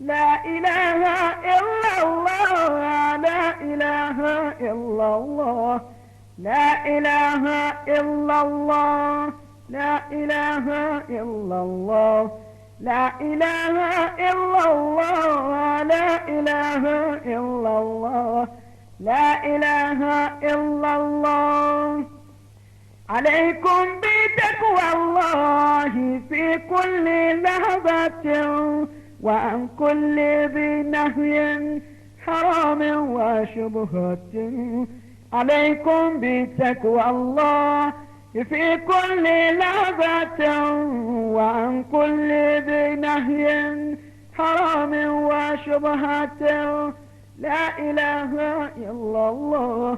لا إله إلا الله لا إله إلا الله لا إله إلا الله لا إله إلا الله لا إله إلا الله لا إله إلا الله لا إله إلا الله عليكم بتقوى الله في كل لحظة وعن كل ذي نهي حرام وشبهة عليكم بتقوى الله في كل لحظة وعن كل ذي نهي حرام وشبهة لا إله إلا الله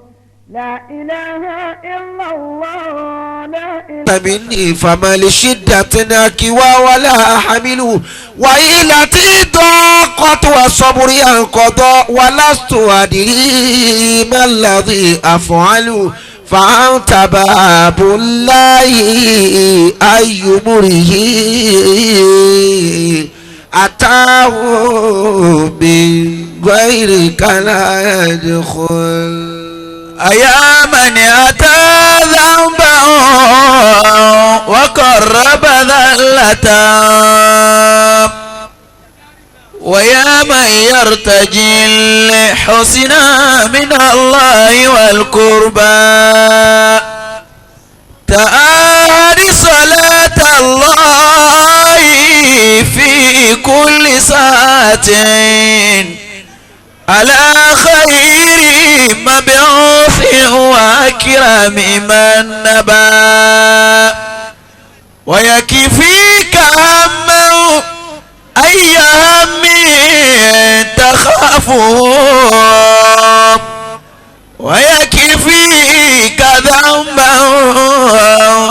لا إله إلا الله لا إله مني فما لشدة كوا ولا حمل وإلتي ضاقت والصبر ينقضى ولست أدري ما الذي أفعل فأنت باب الله أي مره أتاه بغيرك لا يدخل أيا من أتى ذنبا وقرب ذلة ويا من يرتجي الحسنى من الله والقربى تعالي صلاة الله في كل ساعة على خير مبعوث وأكرم من نبى ويكفيك همه أي هم تخافه ويكفيك ذنبا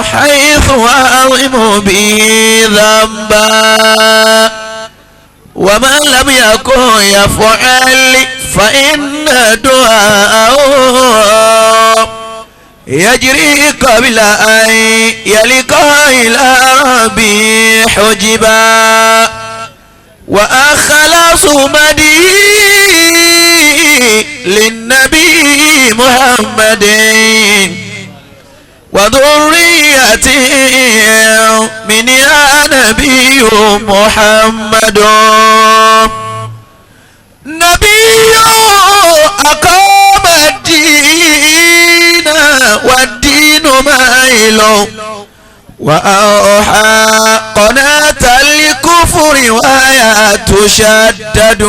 حيث أعظم به ذنبا ومن لم يكن يفعل فإن دعاءه يجري قبل أن يلقى إلى ربي حجبا وأخلص مدي للنبي محمد وذريته من يا نبي محمد نبي أقام الدين والدين مائل وأوحى قناة الكفر وهي تشدد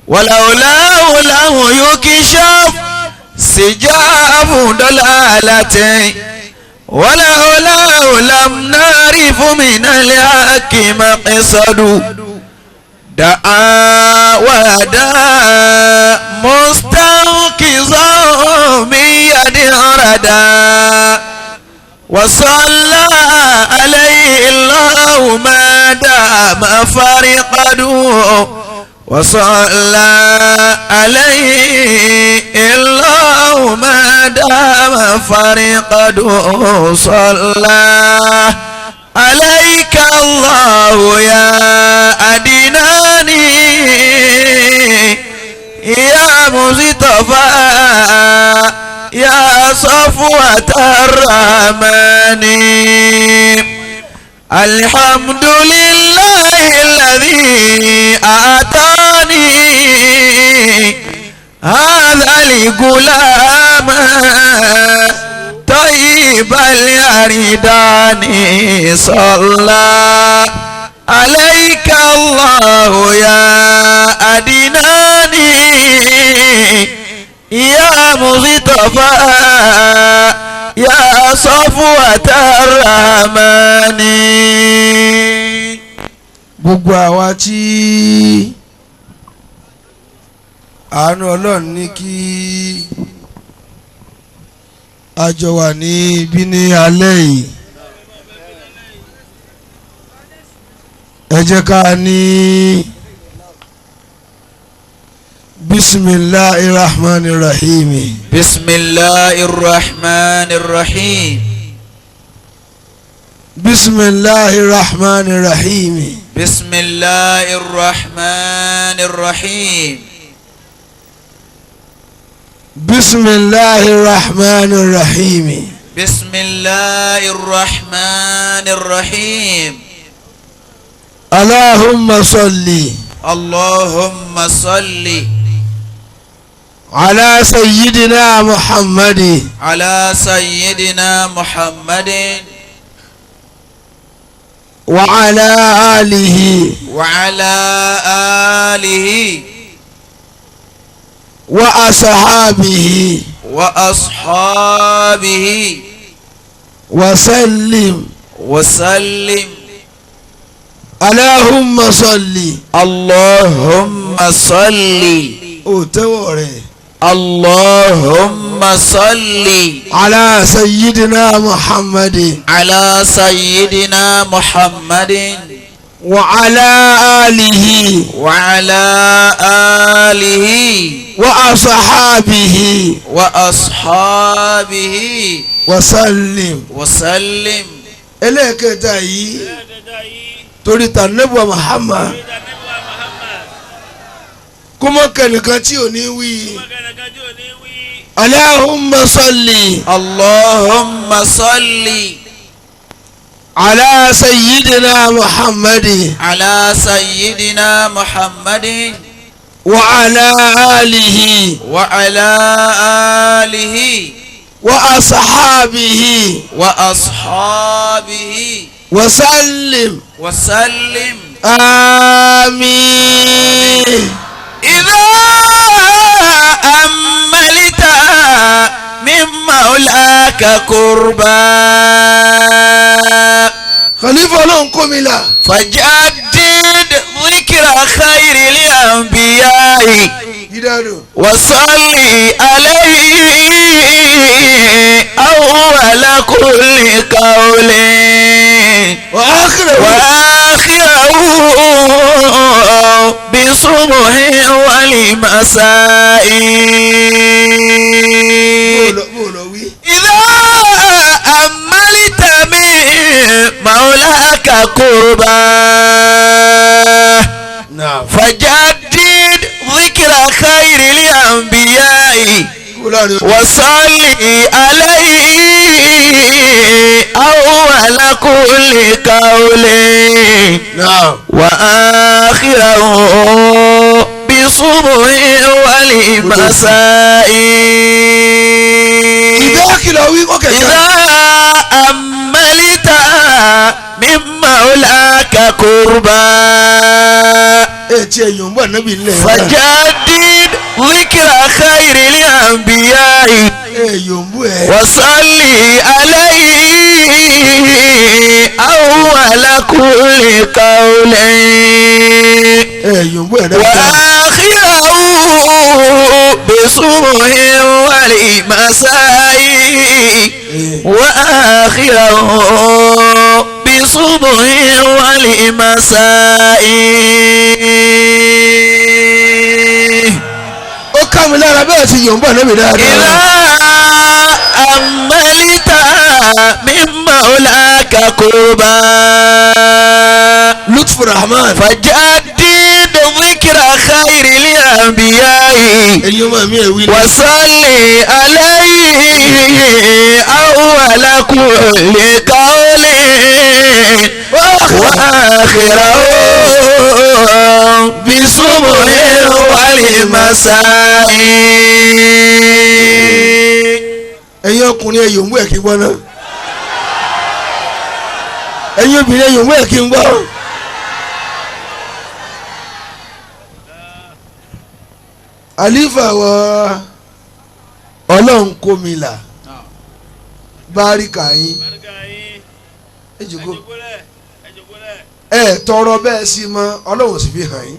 ولولاه لم يكشف سجاب ضلالته ولولاه لم نعرف من الحق مقصد دعا ودعا مستنقذا من يد ردا وصلى عليه الله ما دام فرقده وصلى عليه الله ما دام فرقده صلى عليك الله يا أدناني يا مصطفى يا صفوة الرحمن الحمد لله الذي أعطاني هذا الغلام طيب اليردان صلى عليك الله يا أدناني يا مصطفى يا صفوة الرحمن. gbogbo àwa tí àánú Ọlọ́run ní kí a jọ wà ní ibi ní alẹ́ yìí ẹ jẹ́ ká ní bismillahir rahmanir rahim. bismillahir rahmanir rahim. bismillahir rahmanir rahim. بسم الله الرحمن الرحيم. بسم الله الرحمن الرحيم. بسم الله الرحمن الرحيم. اللهم صل اللهم صل على سيدنا محمد على سيدنا محمد وعلى آله وعلى آله وأصحابه وأصحابه وسلم. وسلم. اللهم صل. اللهم صل. أوتوري. اللهم صل على سيدنا محمد على سيدنا محمد وعلى آله وعلى آله وأصحابه وأصحابه وسلم. وسلم. ẹlẹ́ẹ̀kẹta yìí torí tànẹ́bùwà Muhammad kó mọ́ kẹ́nìkan tí ò ní wí. Allahumma salli اللهم صل ala sayyidina Muhammad على سيدنا محمد wa ala alihi وعلى آله wa ashabihi وأصحابه wa sallim. وسلم. آمين. إذا أملت من مولاك قربا Khalifa Ọlọ́run kó mi là. فجدد ذكر خير الأنبياء Gídádò. وصلي عليه أول كل قول وآخره وآخره بصبح والمساء bóòlọ̀ wí. إذا أملت من مولاك قربا Naam. فجدد ذكر خير الأنبياء وصلي عليه أول كل قول Naam. وآخره بصبح والمساء Ìdá kìlọ̀ wí kọ́kẹ́ إذا أملت من مولاك قربا Etí ẹ̀yàn ń bọ̀ níbi ilẹ̀ yẹn. فجدد ذكر خير الأنبياء Ẹ̀yàn ń bọ̀ ẹ̀. وصلي عليه أول كل قول Ẹ̀yàn ń bọ̀ ẹ̀ dáadáa. وآخره بصبح والمساء وآخره بصبح والمساء. Ó ká mi lára bẹ́ẹ̀ ti yàn ń bọ̀ níbi dáadáa. إذا أملت من مولاك قربا Lutfu Rahman. فجدد ذكر خير الأنبياء Ẹ̀yin ọmọ mi ẹ̀ wí. وصلي عليه أول كل قول وآخره بصبح والمساء. Ẹ̀yin ọkùnrin ẹ̀yàn ń bọ̀ ẹ̀ kí n gbọ́ náà. Ẹ̀yin obìnrin ẹ̀yàn ń bọ̀ ẹ̀ kí n gbọ́. Àlífà wọ Ọlọ́run kó mi là. Báríkà yín. Ẹ jòkó. Ẹ tọrọ bẹ́ẹ̀ sí mọ́ Ọlọ́run sì fi hàn yín.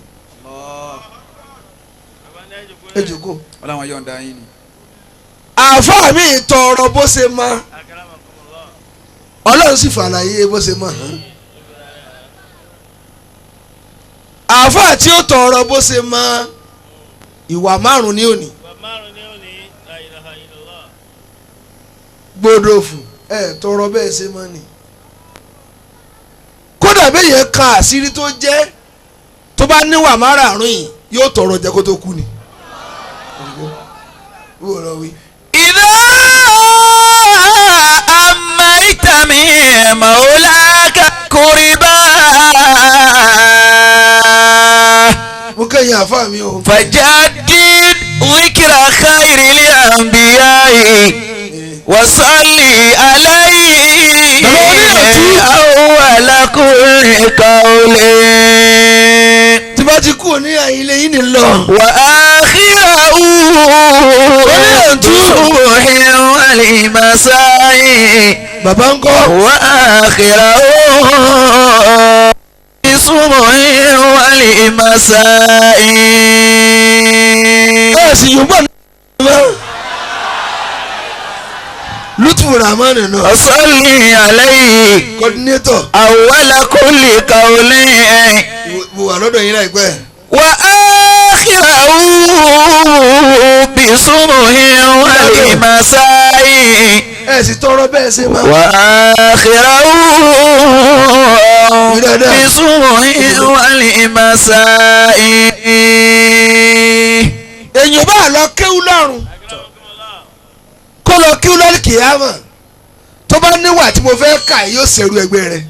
Ẹ jòkó. Ọlọ́run yọ̀ǹda yín ni. Àáfàá mi tọrọ bó ṣe mọ́ Ọlọ́run sì fàlàyé bó ṣe mọ́ hàn. Àáfàá tí ó tọrọ bó ṣe mọ́ ìwà márùn ní òní. Gbódòfù ẹ tọrọ bẹ́ẹ̀ ṣe mọ́ ni. Kódà bẹ́yẹn kan àṣírí tó jẹ́ tó bá níwà márààrún yìí yóò tọrọ jẹ kó tó kú ni. إذا أميت من مولاك كربا mo kẹ́yìn àfa mi o. فجدد ذكر خير الأنبياء وصلي عليه أول كل قول tí bá ti kú ní ilé yìí ni lọ. وآخره بالصبح والمساء bàbá ń kọ́. وآخره بالصبح والمساء. ẹ sì yóò bọ̀ ní lùtùfù ràmánì náà. وصلي عليه coordinator. أول كل قول mo wà lọ́dọ̀ yín láìpẹ́. وآخره بصبح والمساء. ẹ sì tọrọ bẹ́ẹ̀ ṣe máa. وآخره بصبح والمساء. èèyàn bá lọ kéwú lọ́rùn kó lọ kéwú lọ́rùn kìámà tó bá níwà tí mo fẹ́ kà yóò ṣẹ̀rù ẹgbẹ́ rẹ̀.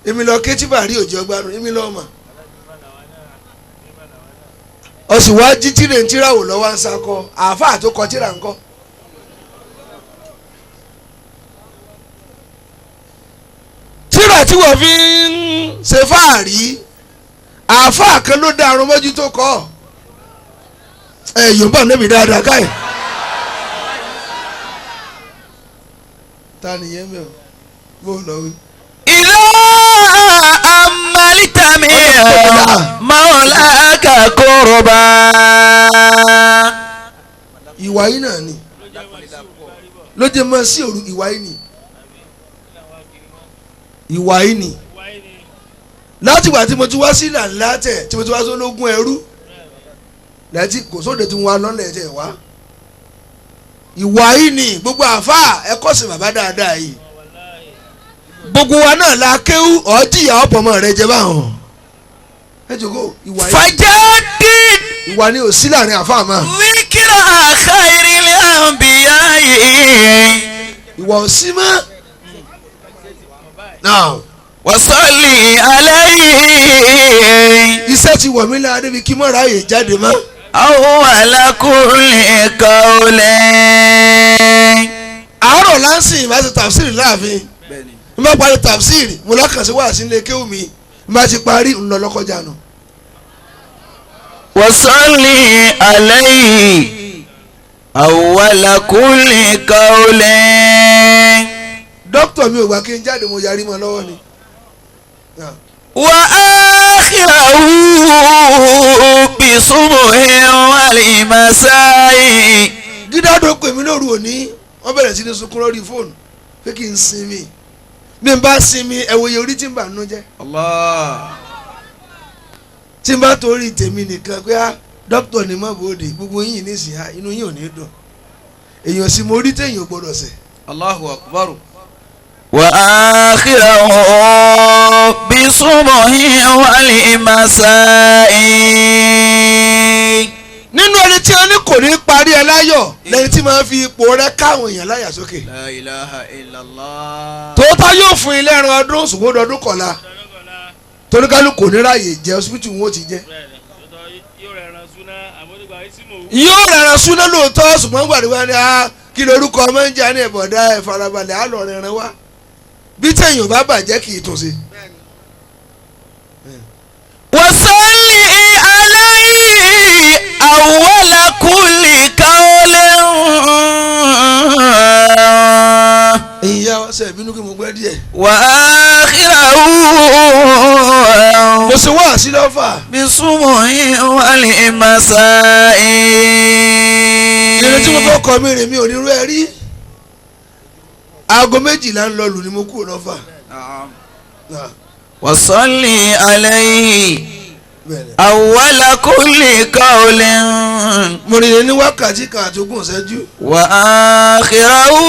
èmi lọ ké tí bàrí òjò ọgbàrún èmi lọ mà. ọ̀sùn wá jí tìrẹ̀ ń tíra wò lọ́wọ́ ń sakọ àáfàá tó kọ tíra ńkọ́. tíra tí wọ́n fi ń ṣe fáàrí àáfàá kan ló dá arun mọ́jú tó kọ́ ẹ yorùbá níbi dáadáa káyì. ta nìyẹn mẹ́ o bó lọ wí. إذا أملت من مولاك قربا. ìwà yìí náà ni ló jẹ́ mọ́ sí òru ìwà yìí ni ìwà yìí ni láti ìgbà tí mo ti wá sí ìlànà tẹ̀ tí mo ti wá sólógún ẹrú lẹ́tí kò sóde tí mo wá lọ́lẹ̀ tẹ̀ wá ìwà yìí ni gbogbo àáfàá ẹ kọ́ sí bàbá dáadáa yìí gbogbo wa náà la kéwú ọ̀ọ́dìyà ọ̀pọ̀mọ rẹ jẹ báwọn ẹ jòkó ìwà yìí فجدد ìwà ni ò sí láàrin àáfàá máa ذكر خير الأنبياء ìwà ò sí mọ́ náà وصلي عليه iṣẹ́ ti wọ̀ mí lára débi kí mọ́ra yè jáde mọ́. أول كل قول. àárọ̀ láǹsìn ìbá ti tàfsírì láàfin n bá parí tàfsírì mo lọ́kàn sí wàásù ilé kéwù mi n bá ti parí ń lọ lọ́kọjá nù. وصلي عليه أول كل قول. dókítà mi ò gbà kí n jáde mo yarí mọ́ lọ́wọ́ ni. وآخره بصبح والمساء. dídádó pè mí lóru òní wọ́n bẹ̀rẹ̀ sí ní sunkún lórí fóònù pé kí n sinmi bí n bá sinmi ẹ̀wòye orí tí n bà nú jẹ́. tí n bá torí tèmi nìkan pé dókítà ni mọ̀ bòde gbogbo yín nísìnyá inú yín ò ní dùn èèyàn sì mo rí téèyàn gbọ́dọ̀ ṣe. Allahu Akbar. وآخره بصبح والمساء. nínú ẹni tí wọn ní kò ní parí ẹ láyọ̀ lẹni tí máa fi ipò rẹ̀ káwọn èèyàn láyà sókè. La ilaha illallah. tòótọ́ yóò fún ilé ẹran ọdún ṣùgbọ́n ọdún kọ̀la torí kálukú ní ráàyè jẹ ọsibítù wọn ò ti jẹ. yóò rẹ̀ràn súná lóòótọ́ ṣùgbọ́n gbàdúrà ni kí lorúkọ ọmọ ń jà ní ẹ̀bọ̀dá ẹ̀farabalẹ̀ á lọ rẹ̀ràn wá bí téèyàn bá bàjẹ́ kì í tún sí. وصلي عليه أول كل قول. ìyá wa ṣe ìbínú kí mo gbẹ́ díẹ̀. وآخره mo ṣe wá sí lọ́fà. بصبح والمساء. ìrètí mo fẹ́ kọ́ mi rìn mi ò ní rú ẹ rí. aago 12 ń lọ lù ni mo kúrò lọ́fà. وصلي عليه awwala kulli qawlin. mo rìn ní wákàtí kan àti ogún ìṣẹ́jú. wa akhirahu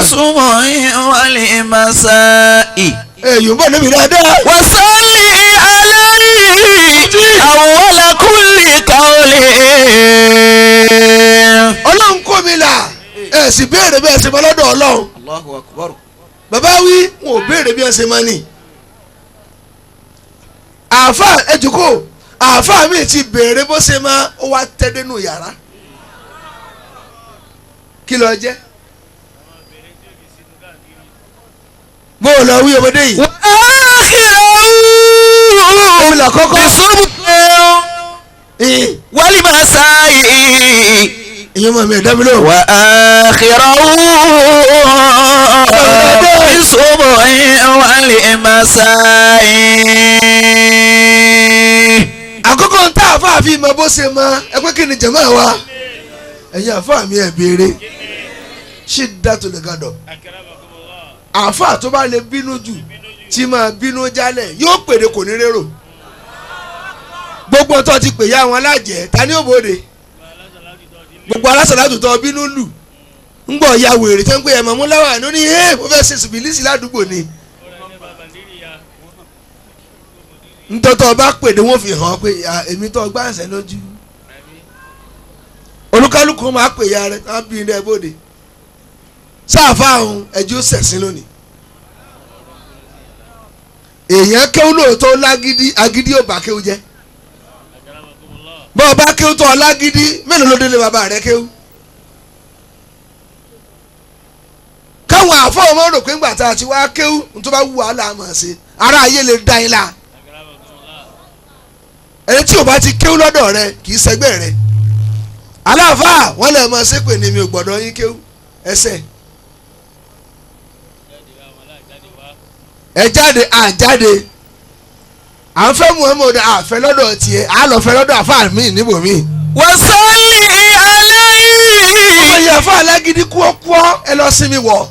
sumu'in wal masa'i. yorùbá níbi dáadáa. wa salli alayhi awwala kulli qawlin. ọlọ́run kò mi là ẹ sì béèrè bí ẹ ṣe máa lọ́dọ̀ ọlọ́run. Allahu akbar. bàbá wí wọn ò béèrè bí ẹ ṣe máa ní. àáfà ẹjùkọ àáfà mi ti béèrè bó ṣe máa ó wá tẹ́ dénú yàrá. kí ló jẹ́. bó o lọ wí ọmọdé yìí. wa akhirahu òun là kọ́kọ́. wal masa'i. ìyẹn mọ̀ mi ẹ̀ dábìlẹ̀ o. wa akhirahu sumu'in wal masa'i. àkọ́kọ́ ń tá àáfà fi mọ bó ṣe máa ẹ pé kí ni jẹ̀mọ́ wa ẹ̀yin àáfà mi ẹ̀ béèrè ṣì dá tó lè gàdọ̀. àáfà tó bá lè bínú jù tí máa bínú jálẹ̀ yóò pèrè kò ní rérò. gbogbo tó ti pè ya àwọn alájẹ ta ni ó bòde. gbogbo alásàlátù tó bínú lù ń gbọ́ ya wèrè tó ń pè ẹ̀mọ̀ múláwà ní ó ní mo fẹ́ ṣe sìbìlísì ládùúgbò ni. ntọ́tọ́ bá pèdè wọ́n fi hàn pé èmi tó gbá ẹ̀sẹ̀ lójú. olúkálùkù máa pè ya rẹ̀ á bí ilé bòde. sáàfà ọ̀hún ẹjọ́ sẹ̀sìn lónìí. èèyàn kéwú lóòótọ́ lágídí agídí ò bá kéwú jẹ́. bọ́ ọ bá kéwú tó ọ lágídí mélòó ló délé bàbá rẹ̀ kéwú. káwọn àfọ ọmọ rò pé ńgbà tá a ti wá kéwú tó bá wù wàhálà mọ̀ ṣe ara ayé lè dá yín la. ẹni tí o bá ti kéwú lọ́dọ̀ rẹ kì í ṣẹgbẹ́ rẹ. aláàfáà wọ́n lè mọ ṣépè ní mi ò gbọ́dọ̀ yín kéwú ẹsẹ̀. ẹ jáde à jáde à ń fẹ́ Muhammad àfẹ́ lọ́dọ̀ tiẹ̀ à lọ fẹ́ lọ́dọ̀ àfáà mi níbòmí. wa salli alayhi. ọmọ yẹn àfáà alágídí kúọ́kúọ́ ẹ lọ sinmi wọ̀.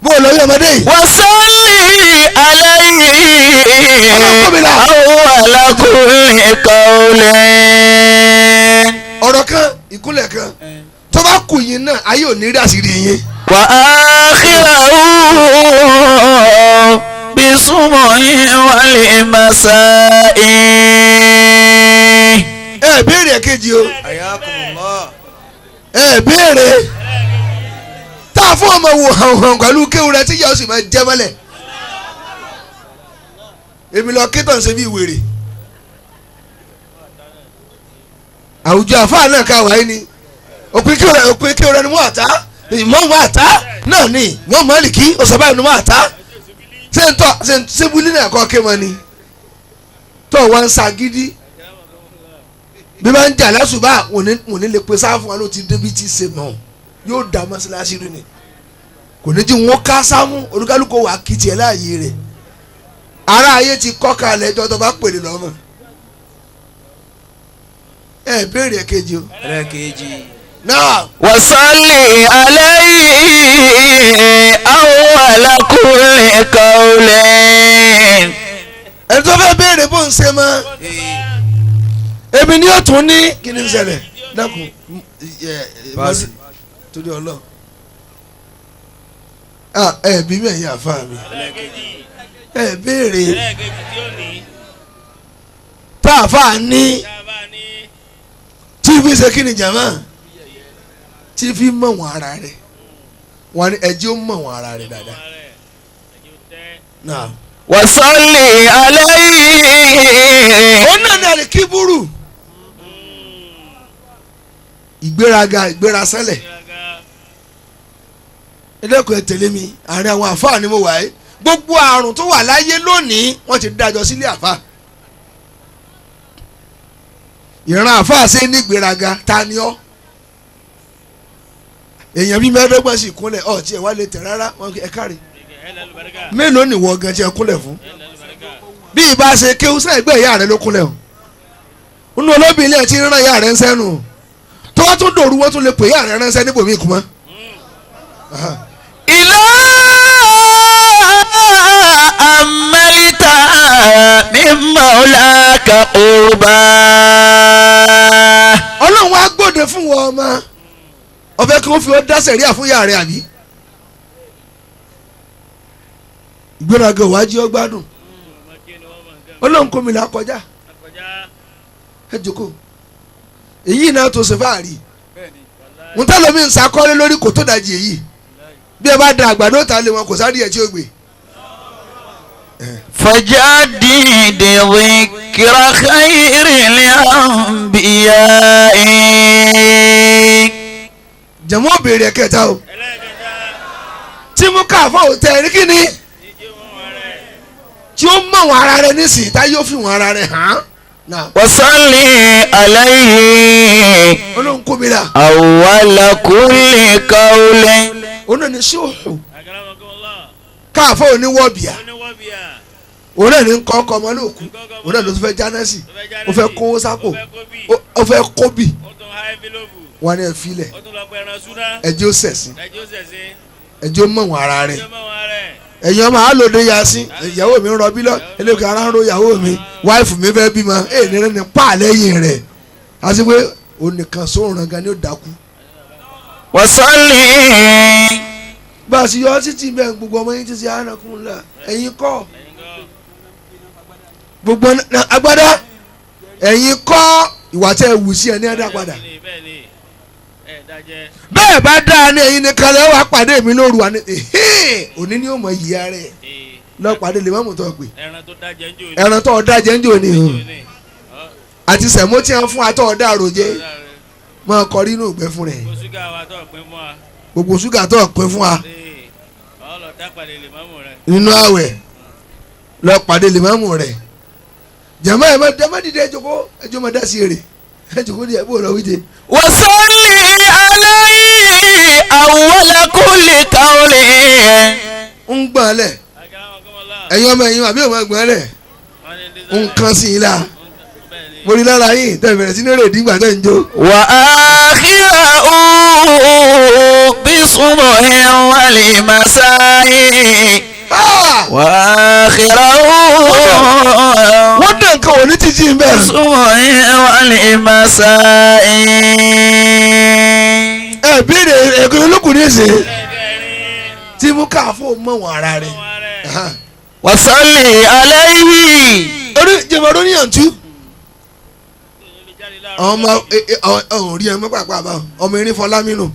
bó o lọ yí ọmọdé yìí. wa salli alayhi awwala kulli qawlin. ọ̀rọ̀ kan ìkúnlẹ̀ kan tó bá kù yín náà ayé ò ní rí àṣírí yín. wa akhirahu bisumu'in wal masa'i. ẹ béèrè kejì o ayakumullah. ẹ béèrè tá a fún ọmọ wò hàn pẹ̀lú kéwù rẹ tí yóò sì máa jẹ́ mọ́lẹ̀. èmi lọ kétọ̀ ṣe bí wèrè. àwùjọ àfáà náà ká wáyé ni òpin kéwù rẹ ni wọ́n àtá ìmọ̀ọ́mọ́ àtá náà ni wọ́n Málíkì ọ̀sọ̀bá ìnumọ̀ àtá ṣé búlí náà kọ́ ké mọ́ ni tó wọ́n ń ṣagídí bí wọ́n ń jà lásùbà wọ́n ní lè pe sáfù wọn ló ti débi tí ṣe mọ́ yóò dá mọ́ṣáláṣí rú ni kò ní jí wọ́n ká sámú olúkálùkù wà kìtì ẹ̀ láàyè rẹ̀ ara ayé ti kọ́ kalẹ̀ ẹjọ́ tó bá pèlè lọ́mọ ẹ béèrè kejì o. ẹlẹ́kejì. náà. wa salli alayhi awwala kulli qawlin. ẹni tó fẹ́ béèrè bó ń ṣe mọ́ èmi ni ó tún ní kí ni ń ṣẹlẹ̀ dákun Báàsì. torí ọlọ́ ẹ bí mi ẹ̀yin àfa mi ẹ béèrè tá àfa ní tí fi ṣe kí ni jàmá tí fi mọ̀ wọ́n ara rẹ̀ wọ́n ní ẹjẹ́ ó mọ̀ wọ́n ara rẹ̀ dáadáa. náà. wa salli alayhi. ó náà ní àlè kíburu ìgbéraga ìgbérasẹ́lẹ̀ ẹlẹ́kọ̀ọ́ tẹ̀lé mi àárín àwọn àfáà ni mo wà ẹ́ gbogbo àrùn tó wà láyé lónìí wọ́n ti dájọ́ sílé àfáà ìran àfáà ṣe ní ìgbéraga ta ni ọ́ èèyàn bíi mẹ́ẹ̀ẹ́dọ́gbọ̀n sì kúnlẹ̀ ọ̀ tí ẹ̀ wá lè tẹ̀ rárá wọn ẹ̀ káre mélòó ni wọ́n gan tí ẹ kúnlẹ̀ fún bí ìbá ṣe kéwú sẹ́gbẹ́ ìyá rẹ ló kúnlẹ̀ o nínú olóbìnrin ẹ̀ ti rán ìyá rẹ ń sẹ́nu tó wá tún dòru wọ́n tún lè pè ìyá rẹ ránṣẹ́ níbòmí kú mọ́. ìlà àmà ذاك قربا. ọlọ́run wá gbòde fún wọn ọmọ ọ̀fẹ́ kí wọ́n fi ọ́ dá sẹ̀ríà fún ìyá rẹ̀ àbí. ìgbéraga wájú ọgbádùn ọlọ́run kò mi là kọjá ẹ jókòó èyí náà tó ṣe fáàrí n tẹ́ lómi nsàkọ́lé lórí kò tó dajì èyí bí ẹ bá da àgbàdo ta lé wọn kò sáré ẹ̀ tí ó gbé. فجدد ذكر خير الأنبياء. jẹ̀mọ́ béèrè kẹta o tí mo kà fún òtẹ́ rí kí ni tí ó mọ̀ wọn ara rẹ̀ nísìnyí tá yóò fi wọn ara rẹ̀ hàn. وصل عليه olóhùn kò mi là. أول كل قول. òun ní sóòhù káàfọ́ oníwọ́bìà òun náà ní kọ́ ọkọ ọmọ lóòkù òun náà ló tún fẹ́ jánẹ́sì ó fẹ́ kówó sápò ó fẹ́ kóbì wọn ni ẹ filẹ̀ ẹjẹ́ ó sẹ̀sìn ẹjẹ́ ó mọ̀ wọn ara rẹ̀ ẹ̀yin ọmọ alòde yasin ìyàwó mi ń rọbí lọ eléyìí ara ń ro ìyàwó mi wáìfù mi fẹ́ bímọ èyí ní pa lẹ́yìn rẹ̀ àti pé onìkan sóòrùn gan ni ó dákú. وصل bá a sì yọ títí bẹ́ẹ̀ gbogbo ọmọ yín ti ṣe ànàkùn la ẹ̀yin kọ́ gbogbo agbádá ẹ̀yin kọ́ ìwà tẹ́ ẹ wù sí ẹ ní ẹ̀dá padà bẹ́ẹ̀ bá dáa ní ẹ̀yin nìkan lẹ́ wàá pàdé mi lóru wa ní òní ni ó mọ ìyá rẹ̀ lọ́ọ́ pàdé lè má mú tọ́ pé ẹran tó ọ̀dà jẹ́ ń jò ní o àti sẹ̀mó tí wọ́n fún atọ́ ọ̀dà àròjẹ́ máa kọrí inú ìgbẹ́ fún rẹ̀ gbogbo ṣúgà tó pín fún wa nínú àwẹ̀ lọ pàdé lèmọ́mù rẹ̀ jẹ̀mọ́ ẹ̀ má dìde ẹjọ́ máa dá sí èrè ẹjọ́ díẹ̀ bó lọ wíde. وصل عليه أول كل قول. ń gbọ́n lẹ̀ ẹ̀yin ọmọ ẹ̀yin àbí ọmọ ẹ̀gbọ́n lẹ̀ ń kan sí i la mo rí lára yín tẹ̀ bẹ̀rẹ̀ sí ní rèé dìgbà tẹ̀ ń jó. وآخره بصبح والمساء. وآخره wọ́n dẹ̀ nǹkan òní títí ń bẹ̀rẹ̀. بصبح والمساء. ẹ béèrè ẹ̀gbẹ́ olókùnrin ṣe tí mú káfó mọ̀ wọ́n ara rẹ̀. وصل عليه. orí jẹ̀mọ̀ ọdún níyànjú. ọmọ ọ̀hún rí ẹ mọ́ pàpà bá ọmọ erin fọlámínú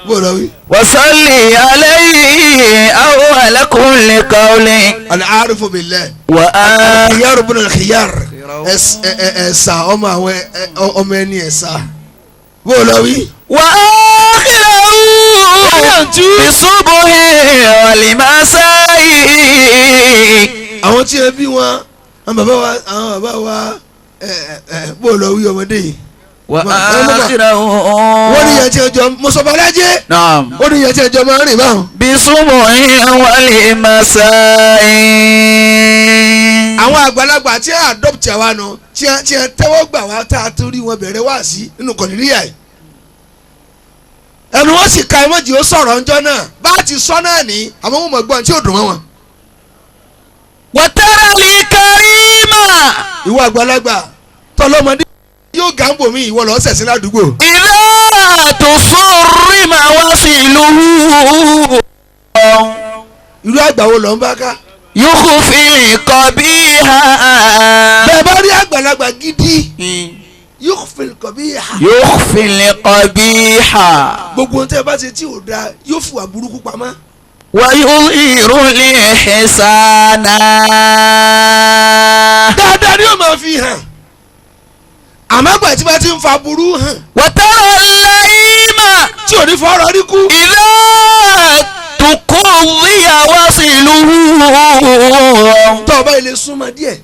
bó lọ wí. وصل عليه أول كل قول. al-arifu billah. وآخره khiyar ibn al-khiyar ẹ̀sà ọmọ àwọn ọmọ ẹni ẹ̀sà bó lọ wí. وآخره بصبح والمساء. àwọn tí ẹ bí wọn àwọn bàbá wa bó lọ wí ọmọdé yìí. وآخره wọ́n ní yẹn tí ẹ jọ mọ́sọ̀bọ́lájẹ́. نعم wọ́n ní yẹn tí ẹ jọ máa ń rìn báwọn. بصبح والمساء. àwọn àgbàlagbà tí a adopt àwa nù tí a tẹ́wọ́ gbà wá tá a torí wọn bẹ̀rẹ̀ wá sí nínú kọ̀nìríyà yìí. ẹnu wọn sì ka ẹmọ́jì ó sọ̀rọ̀ ńjọ́ náà bá a ti sọ náà ní àmọ́ wọn mọ̀ gbọ́n tí ò dùn mọ́ wọn. وترى الكريم ìwọ àgbàlagbà tọlọmọdé yóò gàǹbò mi ìwọ lọ sẹ̀sìn ládùúgbò. إذا تصرم وصله irú àgbà wo lọ ń bá ká. يخفي القبيح. bẹ́ẹ̀ bá rí àgbàlagbà gidi yóò fi kọ̀ bí ìhà. يخفي القبيح gbogbo ohun tẹ́ ẹ bá ṣe tí ò dáa yóò fìwà burúkú pamọ́. ويظهر الإحسان. dáadáa ni yóò máa fi hàn àmọ́ àgbà tí bá ti ń fa burú hàn وترى اللئيم tí ò ní fọ́ọ̀rọ̀ rí kú. إذا تقضي وصله tọ́ ọba ilé súnmọ́ díẹ̀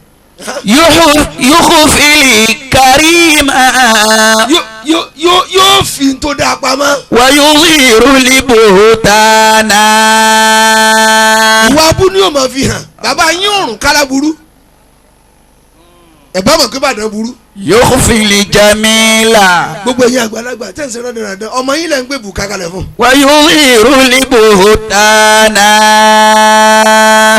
يخفي الكريم yóò fi tó dáa pamọ́. ويظهر البهتان. ìwà abú ni yóò máa fi hàn bàbá yín òrùn kálá burú ẹ̀bá mọ̀ pé bàdàn burú. يخفي الجميل gbogbo ẹ̀yin àgbàlagbà tẹ̀sí rẹ̀ dandan ọmọ yín lẹ́ ń gbé bùkà kalẹ̀ fún. ويظهر البهتان.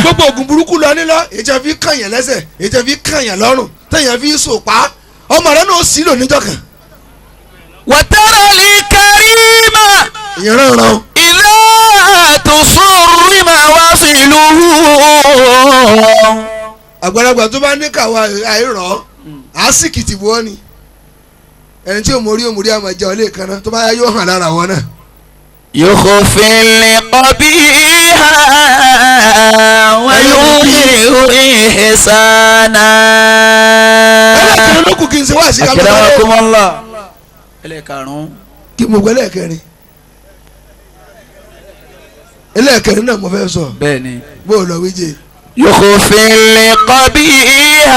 gbogbo oògùn burúkú lọ nílọ ètò fi kànyàn lẹ́sẹ̀ ètò fi kànyàn lọ́rùn téèyàn fi sòpá ọmọ rẹ náà sì lò níjọ́ kan. وترى الكريم ìyẹn rán ran إذا تصرم وصله. àgbàlagbà tó bá ní kàwá àìrọ̀ á sì kìtì bọ́ ni ẹni tí òmòrí àmọ̀ jẹ́ ọlé kan náà tó bá yá yóò hàn lára wọn náà. يخفي القبيح ويظهر إحسانا. ẹlẹ́kẹ̀rin ló kù kí n ṣe wá sí أكرمكم الله. ẹlẹ́karùn-ún. kí mo gbọ́ ẹlẹ́kẹ̀rin náà mo fẹ́ sọ bẹ́ẹ̀ni. bó o lọ wíjẹ. يخفي القبيح.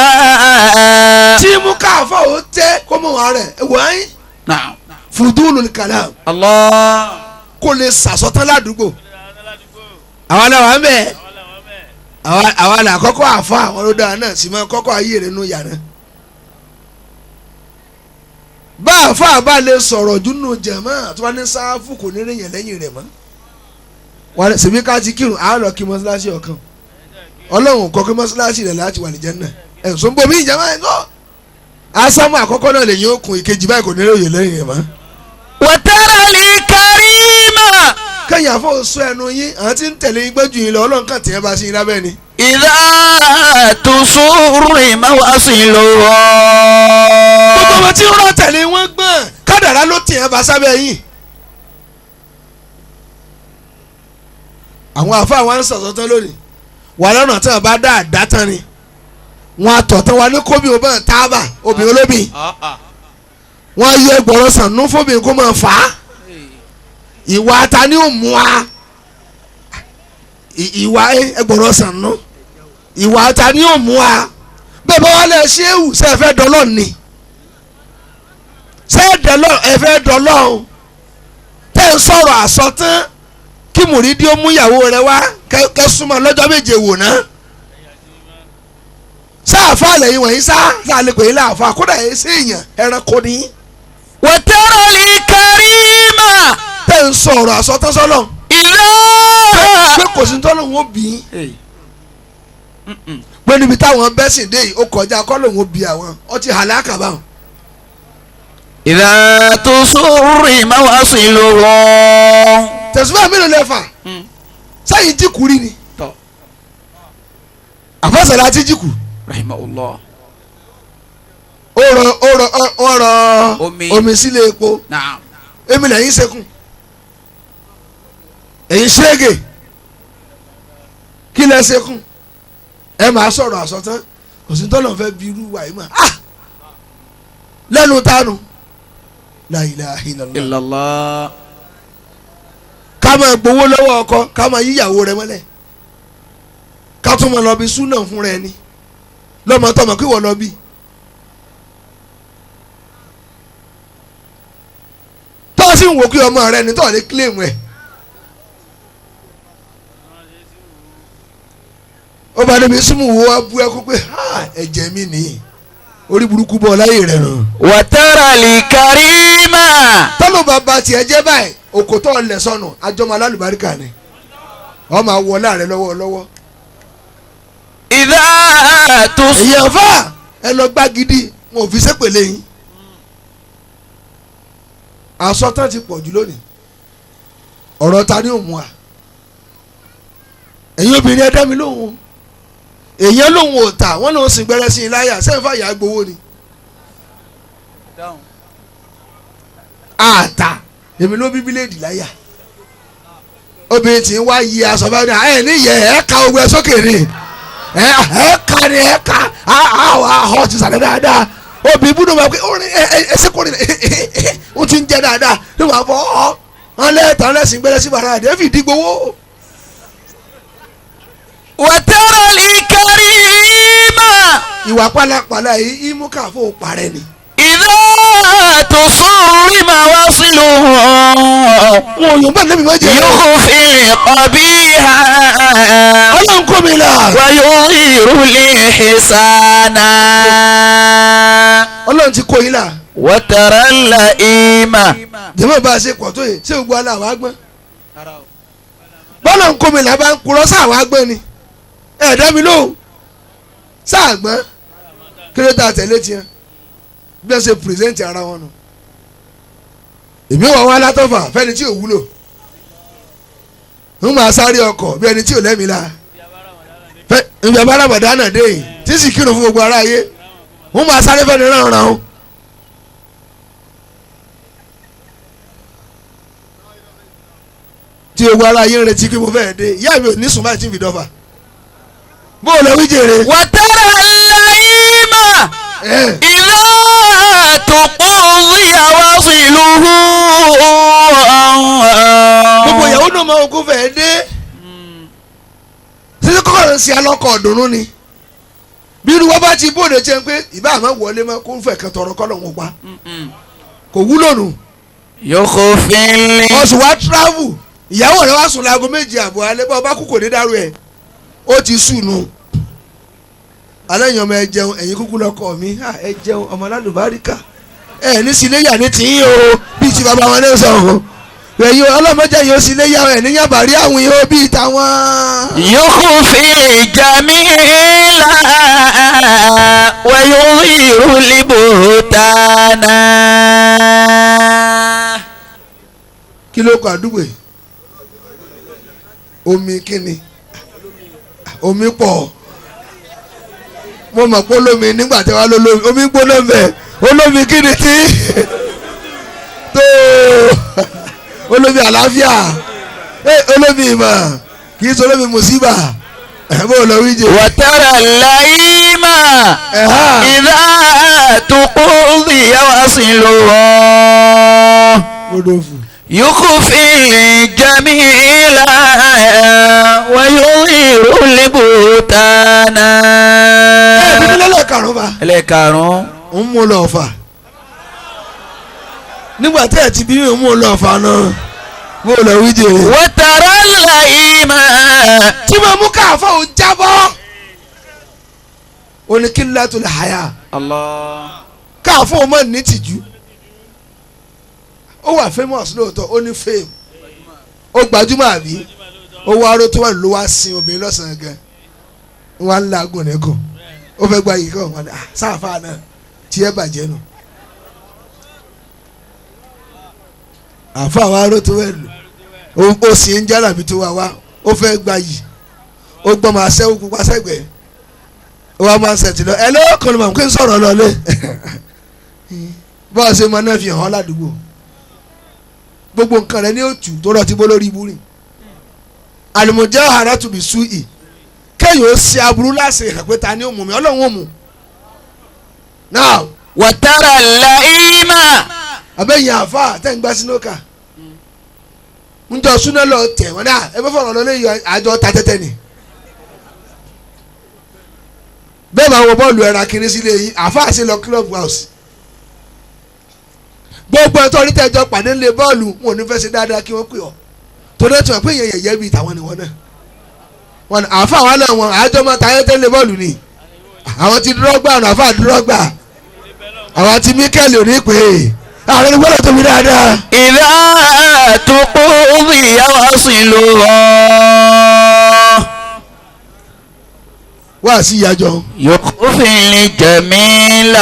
tí mú káfọ́ ó tẹ́ kó mọ̀ wá rẹ̀ wáyé نعم. fudulul kalam الله. kó lè sàsọtán ládùúgbò. àwa náà wà ń bẹ̀ àwa là kọ́kọ́ àfa àwọn ló dáa náà sì máa kọ́kọ́ ayé rẹ̀ nù yàrá. bá àfa bá lè sọ̀rọ̀ dúnú jẹ̀mọ́ àti wọn ní sáfù kò ní rìnyẹn lẹ́yìn rẹ̀ mọ́. wọn ṣèbí ká ti kírun àá lọ kí mọ́ṣáláṣí ọ̀kan ọlọ́run kọ́ kí mọ́ṣáláṣí rẹ̀ láti wà ní Jánnà ẹ̀ sọ ń bomi ìjàmọ́ ẹ̀ sọ. asámù àkọ́kọ́ náà lè yín okùn ìkejì báyìí kò ní rìnyẹn lẹ́yìn rẹ̀ mọ́. وترى الكريم kẹ́yìn àfọ̀ sọ ẹnu yín àwọn tí ń tẹ̀lé yín gbẹ́jù yín lọ ọlọ́run kàn tiẹ̀ bá sí yín lábẹ́ ni. إذا تصرم وصله. gbogbo wọn tí ń rọ tẹ̀lé wọn gbọ́n kádàrá ló tiẹ̀ bá sábẹ́ yín. àwọn àfa wa ń sọ̀tọ̀ tán lónìí wà lọ́nà tí wọn bá dá àdá tán ni wọn àtọ̀tán wa ní kóbi ò bá ń tábà obìnrin olóbìn wọn yẹ gbọ̀rọ̀ sànú fóbìnrin kó máa fà á ìwà ta ni ó mú wa ìwà ẹgbọ̀rọ̀ sànú ìwà ta ni ó mú wa bẹ́ẹ̀ bá wà lẹ́ ṣéwù ṣe é fẹ́ dọ́lọ́ ni ṣé ẹ fẹ́ dọ́lọ́ tẹ́ ń sọ̀rọ̀ àsọtán kí mùrídìí ó mú ìyàwó rẹ wá kẹ́ súnmọ́ lọ́jọ́ méje wò ná sáàfà lẹ́yìn wọ̀nyí sáà lè pè é láàfà kódà yẹn sí èèyàn ẹranko ni. وترى الكريم tẹ́ ń sọ̀rọ̀ àsọtán sọ́lọ̀ إذا pé kò sí tọ́lọ̀ wọn bí pé níbi táwọn bẹ́sìn dé yìí ó kọjá kọ́lọ̀ wọn bí àwọn ọtí hàlákà báwọn. إذا تصرم وصله. tẹ̀síwájú mélòó lẹ́fà sáyìn jíkù rí ni àfọ́sẹ̀lá ti jíkù رحمه الله. ó rọ Omi. omi sílé epo نعم. èmi lẹ́yìn sẹ́kùn ẹ̀yin ṣége kí lẹ́ sẹ́kùn ẹ máa sọ̀rọ̀ àsọtán kò sí tọ́lọ̀ fẹ́ bí irú wa yìí mà lẹ́nu tánu la ilaha illallah. إلا الله. ká máa gbowó lọ́wọ́ ọkọ ká máa yíyàwó rẹ mọ́lẹ̀ ká tún máa lọ bí súnà fún rẹ ni lọ́mọ tọmọ kí wọ́n lọ bí. tọ́ sí ń wò kí ọmọ rẹ ní tọ́ lè kílèmù ẹ̀. ó bá débi súnmù wo wá bú ẹkú pé ẹ̀jẹ̀ mi nìyí orí burúkú bọ́ láyé rẹ̀ ràn. وترى الكريم tọ́lù bàbá tiẹ̀ jẹ́ báyìí òkòtò ọ̀lẹ̀ sọnù àjọmọ̀ alálùbáríkà ni wọ́n máa wọ láàrẹ̀ lọ́wọ́. إذا تصرم. èyí ọ̀fà ẹ lọ gbá gidi wọn ò fi sépèlé yín àsọtán ti pọ̀ jù lónìí ọ̀rọ̀ ta ni ò mú wa ẹ̀yin obìnrin ẹ dá mi lóhùn èyàn lóhùn ò tà wọ́n lòún sìn gbẹ́rẹ́ sí i láyà sẹ́ńfà yà á gbowó ni àtà èmi ló bí bíléèdì láyà obìnrin tí ń wá yí aṣọ bá ní ẹ níyẹ ẹ ka ogun ẹ sókè ni ẹ ka ni ẹ ka àwọn ahọ́ ti sàlẹ̀ dáadáa obìnrin búdó máa pé orin ẹsẹ̀ kò rìn ó ti ń jẹ dáadáa ní wàá fọ ọ wọn lẹ́ẹ̀tàn lẹ́sìn gbẹ́rẹ́ sí bàrà àdé fi dígbowó. وترى الكريم ìwà pálapàla yìí imú káfó parẹ́ ni. إذا تصرم وصله. wọn ò yóò bá nẹ́bí méje. يخفي القبيح ọlọ́run kò mi là. ويظهر الإحسان. ọlọ́run ti kó yín là. وترى اللئيم. jẹ́mọ̀ bá a ṣe pọ̀ tó yìí ṣé gbogbo aláwọ̀ agbọ́n. bọ́lá ń kó mi là bá ń kúrọ́ sáwọ̀ agbọ́n ni. ẹ̀ẹ́dá mi lóhùn sáàgbọ́n kí ló ta tẹ̀lé tiẹ̀ bí wọ́n ṣe pírẹsẹ̀ntì ara wọn nù. èmi wọ̀ wá látọ̀fà fẹ́ni tí ò wúlò ń máa sáré ọkọ̀ bí ẹni tí ò lẹ́mìí la ibi abárabàdà náà dé yìí tí sì kírun fún gbogbo ara ayé ń máa sáré fẹ́ni ránran o. tí gbogbo ara ayé ń retí pé mo fẹ́ dé ìyá mi ò ní sùn báyìí tí ń fi dọ́fà bó o lọ wí jèrè. wàtẹ́rẹ̀ lẹ́yìnmá ìlà tòkó ìyàwó sílùú. gbogbo ìyàwó náà máa ń kó fẹ́ dé títí kọ́kọ́ ló ń ṣe alọ́kọ̀ ọ̀dùnnú ni bí irú wa bá ti bóde jẹ́ pé ìbá àmọ́ wọlé mọ́ kó ń fẹ́ kan tọrọ kọ́ lọ́wọ́ pa kò wúlò nù. yóò kó fínlẹ̀. oṣù wa travel ìyàwó rẹ wá sùn láago méjì àbọ̀ alẹ́ bá ọba kú kò ní dárú ẹ̀ ó ti sùn nù. alẹ́ yẹn ọmọ ẹ jẹun ẹ̀yin kúkú lọ́kọ mi ẹ jẹun ọmọ alálùbáríkà ẹ ní sílé yà ní tìyín o bíi ti bàbá wọn ní sọ̀rọ̀ ẹ̀yin ọlọ́mọdé yóò sílé yà ẹ̀ ní yàbàrí àwọn yóò bíi tàwọn. yóò fi jamila wa yóò rí libutana. kí ló kọ àdúgbò yìí omi kíni omi pọ̀ mo mọ̀ pé olómi nígbà tí wàá lólómi omi gbóná mẹ́ olómi kíni tí tó olómi àlàáfíà olómi ìmọ̀ kì í sọ olómi mùsíbà bó lọ wí jẹ. wàtẹ́rẹ̀ lẹ́yìnmá ìlà tòkó ìyàwó sílùú. يخفي الجميل ويظهر البهتان. ẹlẹ́karùn-ún ń mú lọ fà nígbà tí ẹ ti bí mi mú lọ fà náà mo lọ wí jẹ. وترى اللئيم tí mo mú káfọ́ ò jábọ́ oníkílátul haya káfọ́ ò mọ̀ ní tìjú. ó wà famous lóòótọ́ ó ní fame ó gbajúmọ̀ àbí ó wá aró tó wà ló wá sin obìnrin lọ́sàn-án gan wọ́n á ń lagùn nẹ́gùn ó fẹ́ gba yìí kọ́ wọn sáfà náà tí ẹ bàjẹ́ nù. àfa wa aró tó wẹ̀ lò ó sì ń jára bí tó wà wá ó fẹ́ gba yìí ó gbọ́n máa ṣẹ́wó pupa sẹ́gbẹ̀ẹ́ ó wá máa ń sẹ̀tì lọ ẹ lọ́wọ́ kan ló máa ń pín sọ̀rọ̀ lọ́lé bọ́ọ̀ ṣe máa náà fi hàn án ládùúgbò gbogbo nǹkan rẹ ní òtù tó rọ ti bó lórí ibú rìn àlùmọ̀jẹ́ ọ̀hánà tó bí súì kéèyàn ó ṣe aburú láṣẹ hàn pé ta ni ó mú mi ọlọ́run ó mú. now وترى اللئيم abẹ́yìn àfa tẹ́ ń gbá sínúkà ń jọ súná lọ tẹ̀ wọ́n náà ẹ bá fọ̀rọ̀ lọ lẹ́yìn àjọ ta tẹ́tẹ́ ni bẹ́ẹ̀ máa wọ bọ́ọ̀lù ẹ̀rà kiri sílé yìí àfa àṣẹ lọ club house gbogbo ẹ̀ tó rí tẹ́jọ́ pàdé ńlẹ̀ bọ́ọ̀lù wọn ò ní fẹ́ ṣe dáadáa kí wọ́n pè ọ́ torí ẹ̀ tí wọ́n pè yẹn yẹ̀yẹ́ bíi tàwọn ni wọ́n náà wọn àfa àwọn náà wọn àjọ máa ta ayé tẹ́lẹ̀ bọ́ọ̀lù ni àwọn ti dúrọ́gbà àwọn àfa dúrọ́gbà àwọn ti Míkẹ́lì ò ní pè é àwọn ẹni gbọ́dọ̀ tóbi dáadáa. إذا تقضي وصلها wá sí ìyájọ́. يخفي الجميل.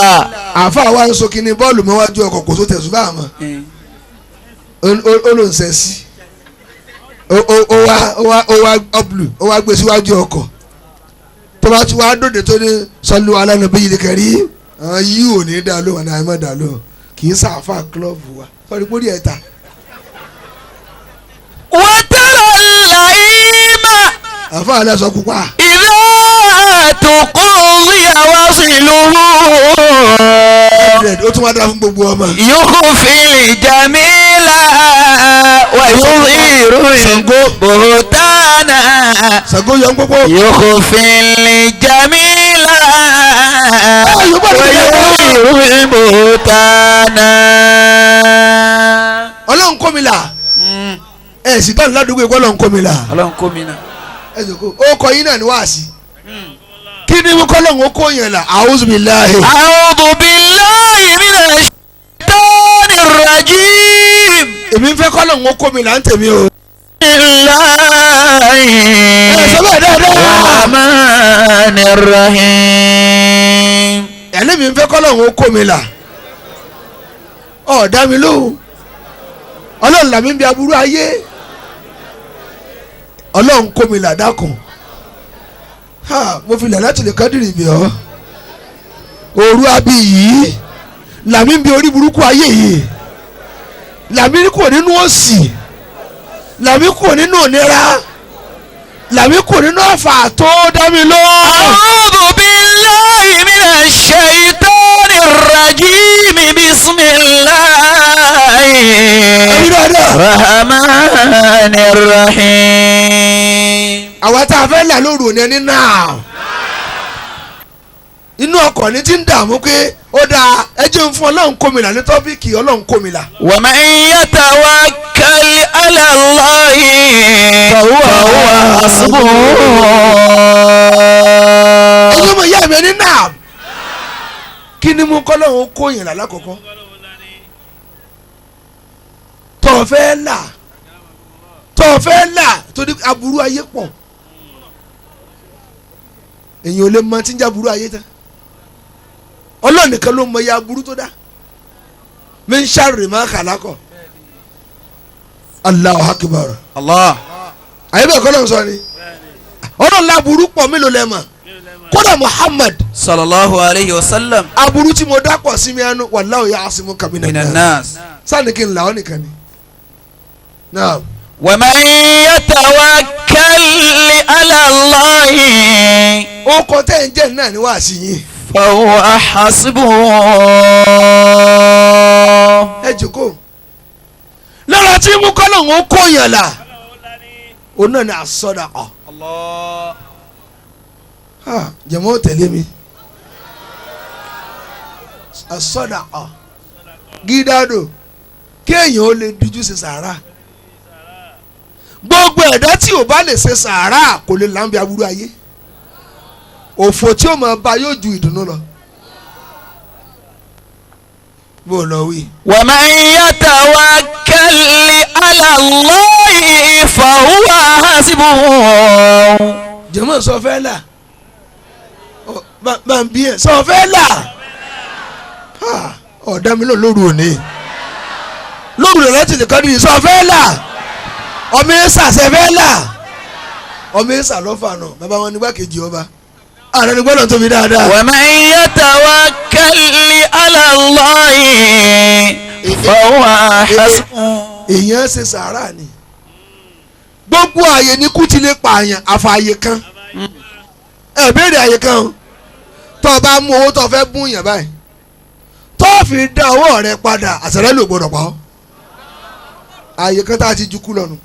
àfa wa ń so kíní bọ́ọ̀lù mọ́wájú ọkọ̀ kò tó tẹ̀sùn bá a mọ̀ ó ló ń sẹ́ sí ó wá ọ̀bùlù ó wá gbé síwájú ọkọ̀ tó bá tún wá dòde tó ní sọlú alánà bí yìí kẹrí yìí ò ní dá lóhùn àná àìmọ̀ dá lóhùn kì í sàáfà kílọ̀bù wa sọ̀rọ̀ ìpórí ẹ̀ ta. وترى اللئيم àfa àlẹ́ sọ pupa. إذا تقضي وصلها ó tún wá dá fún gbogbo ọmọ. يخفي الجميل ويظهر البهتان. Ṣàngó yọ ń gbogbo. يخفي الجميل ويظهر البهتان. ọlọ́run kọ́ mi là ẹ̀ sì dáhùn ládùúgbò ìkọ́ ọlọ́run kọ́ mi là. ọlọ́run kó mi náà. ẹ jẹ́ kó o kọ yín náà ní wáàsí. kí ni mo kọ́ lọ́hùn ó kó yẹn là a'udhu billahi. أعوذ بالله من الشيطان الرجيم. èmi ń fẹ́ kọ́ lọ́hùn ó kó mi là ń tèmi o. الرحمن الرحيم. àní mi ń fẹ́ kọ́lọ́hún ó kó mi là ọ̀ọ́dá mi lóhùn ọlọ́run là mí bí aburú ayé ọlọ́run kó mi là dákun mo fi lẹ̀ láti lè kádìrì bì ọ́ òru abí yìí là mí bí orí burúkú ayé yìí là mí kúrò nínú òṣì là mí kúrò nínú ònira là mí kúrò nínú ọ̀fà tó dá mi lóhùn. A'udhu billahi minash shaitanir rajim bismillahir rahmanir rahim. àwa tá a fẹ́ là lóru òní ẹni náà inú ọkọ̀ ní ti ń dààmú pé ó dáa ẹ jẹ́ ń fún ọlọ́run kómìnà ní tọ́pìkì ọlọ́run kómìnà. wa man yatawakkal ala Allahi fahuwa hasbuh. ẹ̀yin ọmọ ìyá mi ẹni náà kí ni mo kọ́ lọ́run kó yẹn là lákòókò tọ́ fẹ́ là torí aburú ayé pọ̀ èyàn ò lè mọ tí ń jẹ́ aburú ayé tán ọlọ́run nìkan ló mọ iye aburú tó dá min sharri ma khalaqa Allahu akbar Allah. àyè bẹ́ẹ̀ kọ́ ló ń sọ ni ọlọ́run láburú pọ̀ mélòó lẹ́ mọ̀ kódà Muhammad sallallahu alayhi wa sallam. aburú tí mo dá pọ̀ sí mi ẹnu wallahu ya'simuka minan minan nas. nas sáà kí n là ọ́ nìkan ni náà. wa man yatawakkal ala Allahi ó kọ tẹ́ ń jẹ́ náà ní wàásù yín. fahuwa hasbuh. ẹ jòkó lára tí mú kọ́ lóun ó kó yàn là òun náà ní as-sadaqa. jẹ̀mọ́ tẹ̀lé mi as-sadaqa gídádò kéèyàn ó lè díjú sí sàárà gbogbo ẹ̀dá tí ò bá lè ṣe sàárà kò lè láǹbì aburú ayé òfò tí ó máa bá yóò ju ìdùnnú lọ. bó o lọ wí. wa man yatawakkal ala Allahi fahuwa hasbuh. jẹ́mọ̀ sọ fẹ́ là bá ń bí ẹ̀ sọ fẹ́ là ọ̀dà mi lò lóru òní lóru rẹ̀ láti lè kọ́ ní sọ fẹ́ là ọmọ ẹ̀sà ṣe fẹ́ là ọmọ ẹ̀sà lọ́fà náà bàbá wọn nígbà kejì ọba ààrẹ ni gbọ́dọ̀ tóbi dáadáa. wa man yatawakkal ala Allahi fahuwa hasbuh. èèyàn ṣe sàárà ni gbogbo àyè ní kú ti lè pààyàn àfààyè kan ẹ béèrè àyè kan o tó o bá mú owó tó o fẹ́ bún yàn báyìí tó o fi dá owó rẹ padà àṣẹrẹ ló gbọdọ̀ pa ọ́ àyè kan tá a ti ju kú lọ́nu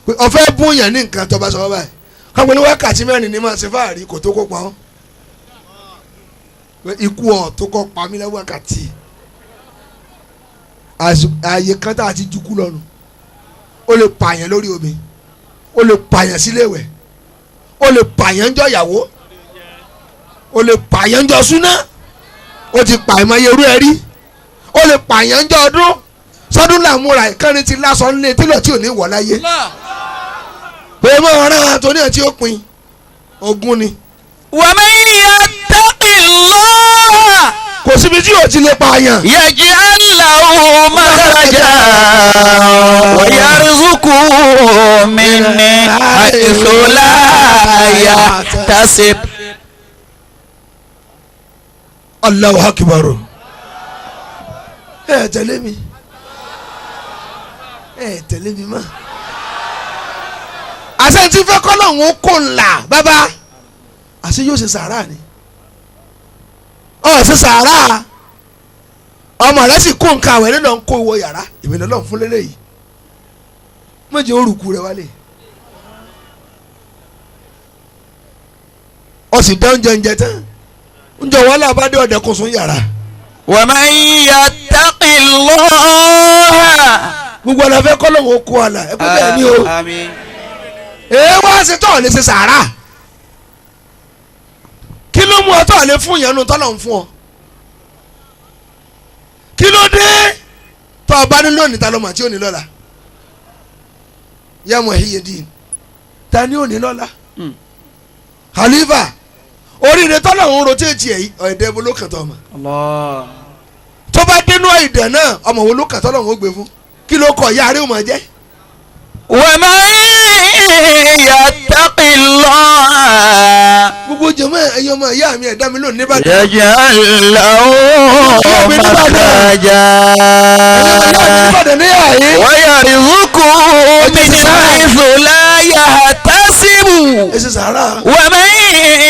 pé o fẹ́ bún yàn ní nǹkan tó o bá sọ ọ́ báyìí káwọn ní wákàtí mẹ́rin ní máa ṣe fáàrí kò tó kó pa ọ́ ikú ọ̀ tó kọ́ pa mí lẹ́wọ́ wákàtí àyè kan tá a ti ju kú lọ́nu o lè pààyàn lórí omi o lè pààyàn síléèwẹ̀ o lè pààyàn jọ ìyàwó o lè pààyàn jọ súná o ti pààyàn máa yerú ẹ rí o lè pààyàn jọ ọdún sọdún làmúra ìkànnì ti lásán nílé tílọ̀ tí ò ní wọ̀ láyé pé mọ ọ̀ràn tó ní ẹ̀ tí ó pin ogun ni. wa man yattaqillah kò síbi tí yóò ti lè pààyàn. yaj'al lahu makhraja wa yarzuqhu min haythu la yahtasib. Allahu akbar. ẹ tẹ̀lé mi mọ́. àṣẹ tí fẹ́ kọ́ lọ́hún kò ńlá bàbá àṣẹ yóò ṣe sàárà ni ọ ṣe sàárà ọmọ rẹ sì kó nǹkan àwẹ̀ nínú kó wọ yàrá ìbílẹ̀ lọ́n fún lélẹ̀ yìí méje orúkú rẹ wálé ọ sì dán oúnjẹ tán oúnjẹ wọn là bá dé ọ̀dẹ kó sún yàrá. wa man yattaqillah. gbogbo ọ̀nà fẹ́ kọ́ lọ́hún kó àlà ẹ kó bẹ́ẹ̀ ni o èé wá ṣe tọ́ lè ṣe sàárà kí ló mú ọ tọ́ lè fún yẹn nu tọ́lọ̀ ń fún ọ kí ló dé tọ́ ọ bá ní lónìí ta ló mà tí ò ní lọ́la yá Muhyiddin ta ni ò ní lọ́la Khalifa oríire tọ́lọ́run rotéètì ẹ̀ ọ̀ẹ́dẹ́ wo ló kàn tọ́ ọmọ Allah. tó bá dénú ìdẹ̀ náà ọmọ wo ló kàn tọ́lọ́run ó gbé fún kí ló kọ ìyá rẹ̀ ó máa jẹ́. wa man yattaqillah gbogbo jẹmọ ẹyọ ọmọ ìyá mi ẹ̀dá mi lónìí níbàdàn. yaj'al lahu makhraja níbàdàn ní àyè. wa yarzuqhu min haythu la yahtasibu ẹ ṣe sàárà. wa man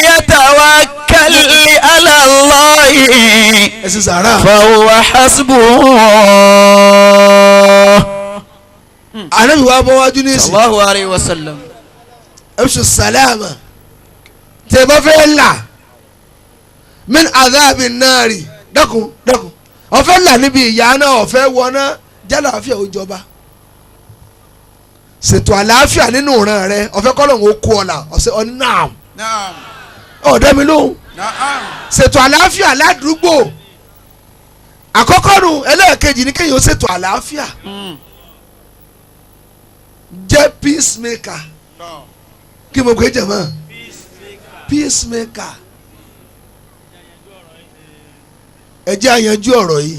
yatawakkal ala Allahi ẹ ṣe sàárà. fa huwa hasbuhu. ànábì wa bọ́ wájú ní ìsìn. sallallahu alayhi wa sallam. ẹ̀ṣù sàlámà tẹ̀ bá fẹ́ là min adhabi nari dákun dákun ọ̀fẹ́ là níbi ìyá náà ọ̀fẹ́ wọná jálà àfíà ó jọba ṣètò àlàáfíà nínú ìran rẹ ọ̀fẹ́ kọ́lọ́hún ó kú ọ̀la ọ̀sẹ̀ ọ̀nàm ọ̀dẹ́ mi lóhùn ṣètò àlàáfíà ládùúgbò àkọ́kọ́ nu ẹlẹ́ẹ̀kejì ní kéèyàn ó ṣètò àlàáfíà jẹ́ peacemaker kí mo gbé jẹ̀mọ́ peacemaker ẹ jẹ́ àyànjú ọ̀rọ̀ yìí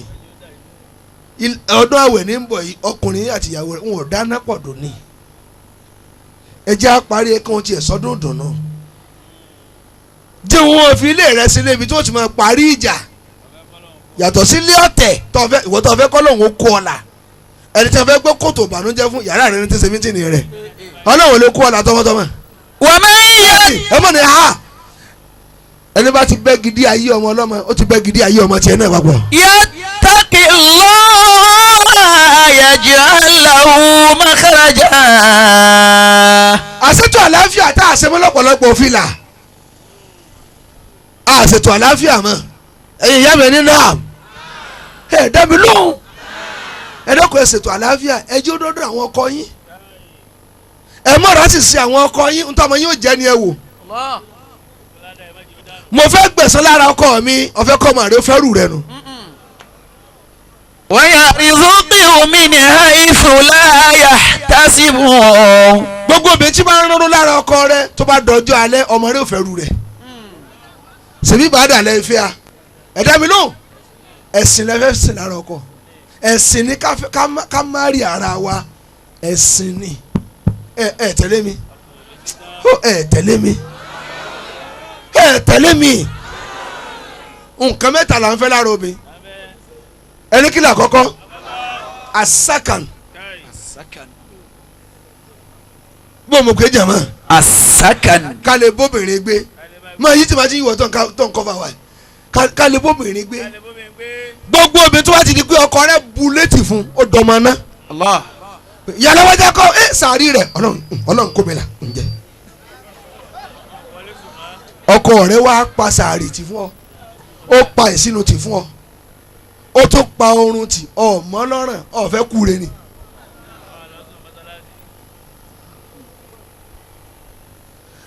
ọdún àwẹ̀ ní ń bọ̀ yìí ọkùnrin àti ìyàwó rẹ̀ wọn ò dáná pọ̀ dùn ní ẹ jẹ́ àparí ẹ̀ka wọn tiẹ̀ sọ́dún dùnú jẹ́ wọn fi ilé rẹ̀ sílé ibi tí wọ́n ti máa parí ìjà yàtọ̀ sí ilé ọ̀tẹ̀ ìwọ tó fẹ́ kọ́ lóun ó kó ọ̀la ẹni tí wọ́n fẹ́ gbé kòtò ìbànújẹ́ fún yàrá rẹ̀ ní ti ṣe mítìnì rẹ̀ ọlọ́run ló kó ọ̀la tọmọtọmọ. wa man ẹ mọ̀ ní ha ẹni bá ti bẹ́ gidi ayé ọmọ ọlọ́mọ ó ti bẹ́ gidi ayé ọmọ tiẹ̀ náà papọ̀. yattaqillah yaj'al lahu makhraja. àṣetò àlàáfíà tá a ṣe mọ́ lọ́pọ̀lọpọ̀ fìlà àṣetò àlàáfíà mọ́ ẹ̀yin ìyá mi ní náà ẹ̀ dábì lóhùn ẹ̀ dọ́kọ̀ ẹ̀ ṣètò àlàáfíà ẹ̀ jẹ́ òdodo àwọn ọkọ yín ẹ̀ mọ̀ra sì ṣe àwọn ọkọ yín nítorí ọmọ yín ò jẹ́ ni ẹ wò mo fẹ́ gbẹ̀san lára ọkọ mi ọ̀fẹ́ kọ́ ọmọ rẹ ó fẹ́ rù rẹ nù. wa yarzuqhu min haythu la yahtasibu. gbogbo obìnrin tí máa ń rọrùn lára ọkọ rẹ tó bá dọjọ́ alẹ́ ọmọ rẹ ò fẹ́ rù rẹ ṣèbí bàdà lẹ́ fẹ́ a ẹ̀dá mi lóhùn ẹ̀sìn lẹ́fẹ́ sìn lára ọkọ ẹ̀sìn ní ká má rí ara wa ẹ̀sìn ni ẹ̀ tẹ̀lé mi ẹ̀ tẹ̀lé mi ẹ̀ tẹ̀lé mi nǹkan mẹ́ta là ń fẹ́ lára obìnrin ẹni kí ni àkọ́kọ́ asakan bó mo gbé jàmọ́ asakan. ká lè bóbìnrin gbé máa yí tí ma ti yíwọ tó ń kọ́ fà wá ká lè bóbìnrin gbé gbogbo obìnrin tó bá ti di pé ọkọ rẹ̀ bu létí fún ó dọ̀mọ́ ná Allah. yàrá wájà kọ́ ẹ sàárì rẹ̀ ọlọ́run kò mi là ń jẹ ọkọ rẹ̀ wá pa sàárì tì fún ọ ó pa ìsinu tì fún ọ ó tún pa oorun tì ọmọ lọ́rùn ọ̀fẹ́ kúre ni.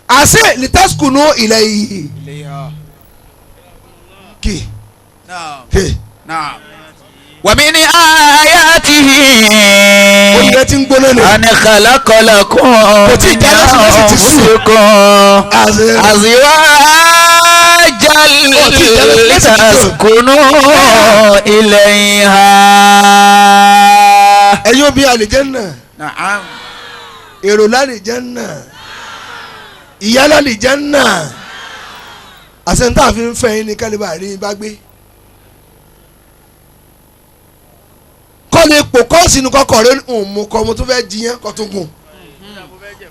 àṣẹ litaskunu ilayhi kì wa min ayatihi oúnjẹ tí ń gbóná lò. an khalaqa lakum min anfusikum azwajan litaskunu ilayha. ẹ̀yin òbí àlìjẹ́nà Na'am. èrò lálìjẹ́nà ìyá lálìjẹ́nà àṣẹ̀ntà fi ń fẹ́ yín ní kálíbà rí bá gbé. kọ́ni ipò kọ́ọ̀sì ni kọ́kọ́ rẹ̀ ń mú kọ́ mo tún fẹ́ jiyàn kọ́ tún gùn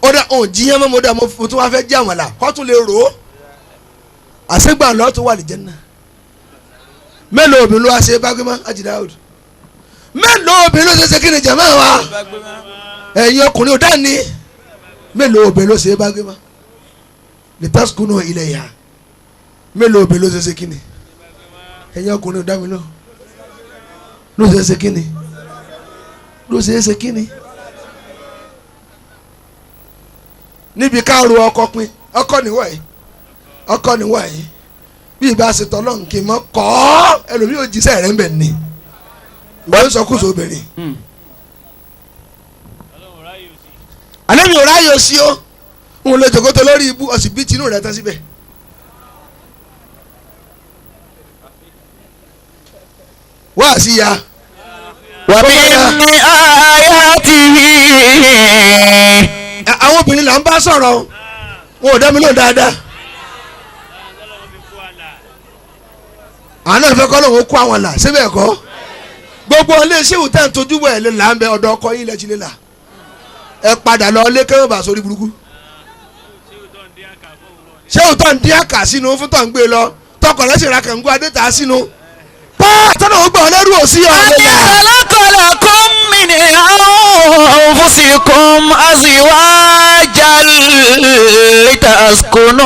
ó dà ó jiyàn mọ́ mo dà mo tún wá fẹ́ jẹ́ àwọn là kọ́ tún lè rò ó àṣegbà lọ́ọ́ tún wà àlìjẹ́nà mélòó obìnrin ló wá ṣe bá gbé mọ́ Haji Daud mélòó obìnrin ló ṣe kí ni jàmáà wa ẹ̀yin ọkùnrin ò dání mélòó obìnrin ló ṣe bá gbé mọ́ litaskunu ilayha mélòó obìnrin ló ṣe kí ni ẹ̀yin ọkùnrin ò dá mi lọ ló ṣe kí ni ló ṣe kí ni níbi ká ro ọkọ pin ọkọ níwọ̀nyí bí ìbá ṣe tọ́lọ́ nkì mọ́ kọ́ ẹlòmíì ò jíṣẹ́ rẹ̀ ń bẹ̀ ni wọ́n sọ kùsù obìnrin alẹ́ mi ò ráyè sí ó ń lo jòkótó lórí ibú ọ̀sìn bíi tinú rẹ̀ tán síbẹ̀ wá sí ya. ومن آياته àwọn obìnrin là ń bá sọ̀rọ̀ wọn ò dá mi lóhùn dáadáa. àwọn náà fẹ́ kọ́ lóun kó àwọn là síbẹ̀ kọ́ gbogbo iléeṣẹ́ ìwòtẹ́ ń tojú bọ̀ ẹ̀ lè là ń bẹ ọ̀dọ̀ ọkọ yín lẹ́tí lè là ẹ padà lọ ilé kẹ́wọ́n bá sórí burúkú. ṣé òótọ́ ń dín àkà sínú fún tọ̀ ń gbé lọ tọkọ̀ lẹ́sìn ra kàǹgó adéta sínú. tọ́nà ó gbọ́ lẹ́rù òsì ọ̀rẹ́ خلقكم من أنفسكم أزواجا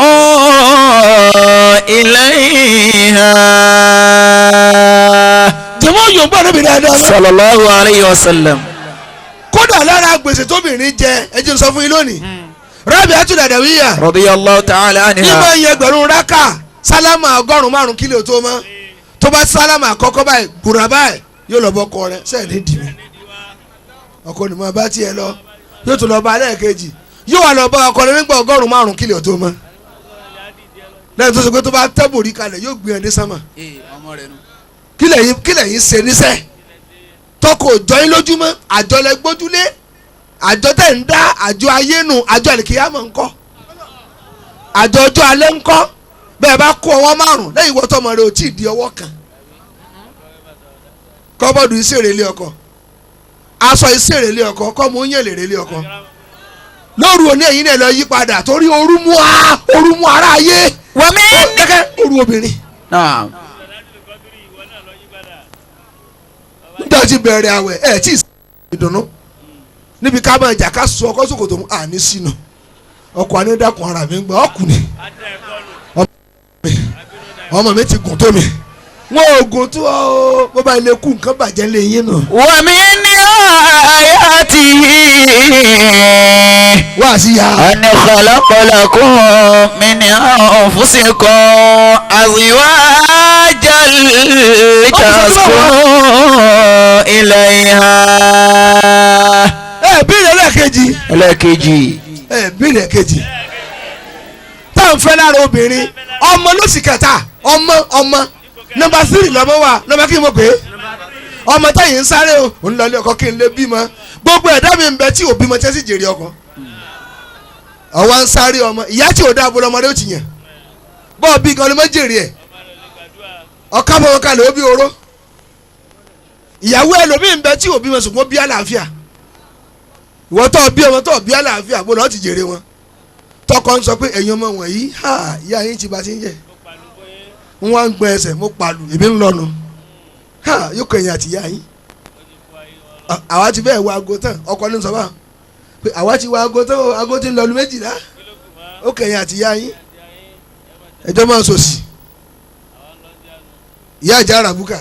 لتسكنوا إليها. jẹ́mọ́ yòǹbọ̀ níbi dáadáa. صلى الله عليه وسلم. kódà lára gbèsè tóbìnrin jẹ ẹ jẹ́ n sọ fún yín lónìí. Rabi'atu Adawiyya. رضي الله تعالى عنها. nígbà yẹn gbẹ̀rún rákà sálámà 100 kílò tó mọ́ tó bá sálámà àkọ́kọ́ báyìí gbùrà báyìí yóò lọ bọ́ ọkọ rẹ sẹ́ẹ̀ ní dìbò ọkọ ni mo bá tiẹ̀ lọ yóò tún lọ bá lẹ́ẹ̀kejì yóò wà lọ bá ọkọ rẹ nígbà 100 kílò tó mọ́ lẹ́yìn tó sọ pé tó bá tẹ́bùrí kalẹ̀ yóò gbé ẹni sánmà kílẹ̀ yín ṣe níṣẹ́ tọkọ òjọ́ yín lójúmọ́ àjọ lẹ gbójúlé àjọ tẹ̀ ń dá àjọ ayé nu àjọ àlìkìyàmọ̀ ńkọ́ àjọ ọjọ́ alẹ́ ńkọ́ bẹ́ẹ̀ bá kó ọwọ́ 5 lẹ́yìn ìwọ́tọ́ ọmọ rẹ ò tí ì di ọwọ́ kan kọ́bọ̀dù ìṣèrè ilé ọkọ aṣọ ìṣèrè ilé ọkọ kọ́mọ oúnjẹ lèrè ilé ọkọ lóru òní ẹ̀yìn náà lọ yí padà torí ooru mú ara ayé wàmí kẹ́kẹ́ ooru obìnrin. nígbà tí bẹ̀rẹ̀ àwẹ̀ ẹ̀ tí ì sọ ìdùnnú níbi ká máa jà ká sọ ọkọ sòkòtò mú àní sínú ọkọ anídàkùn ara mi ń gbọ́ ọkùnrin ọmọ mi ti gùn tó mi wọn ò gùn tó ọ bó bá ilé kú nǹkan bàjẹ́ lé yín nù. wàmí ní ayatihi. wá sí ya. an khalaqa lakum min anfusikum azwajan litaskunu ilayha. bí ẹlẹ́ẹ̀kejì. bí ẹlẹ́ẹ̀kejì. táwọn fẹ́ lára obìnrin ọmọ ló sì kẹta ọmọ nọ́mbà 3 lọ́mọ wa nọ́mbà kí n mọ̀ pé ọmọ táyì ń sáré o òun lọ ilé ọkọ kí n lè bímọ gbogbo ẹ̀dá mi ń bẹ tí ò bímọ tí ẹ sì jèrè ọkọ ọwọ́ ń sáré ọmọ ìyá tí ò dá abúlé ọmọdé ó ti yàn bọ́ọ̀ bí gan ni mo jèrè ẹ̀ ọ̀ká bọ̀ wọn kalẹ̀ ó bí oró ìyàwó ẹlòmíì ń bẹ tí ò bímọ ṣùgbọ́n bí àlàáfíà ìwọ tó bí ọmọ tó bí àlàáfíà bó lọ́ọ́ ti jèrè wọn tọkọ ń sọ pé ẹ̀yin ọmọ wọ̀nyí ìyá yín ti bá ti ń jẹ wọ́n ń gbọ́ ẹsẹ̀ mo palu èmi ń lọ́nu yóò kọ ẹ̀yìn àti ìyá yín àwa ti bẹ́ẹ̀ wọ aago tán ọkọ ní sọ́ba pé àwa ti wọ aago tán aago ti ń lọ́nu 12 ó kọ ẹ̀yìn àti ìyá yín ẹjọ́ máa ń sòsì ìyá ìjà arabuka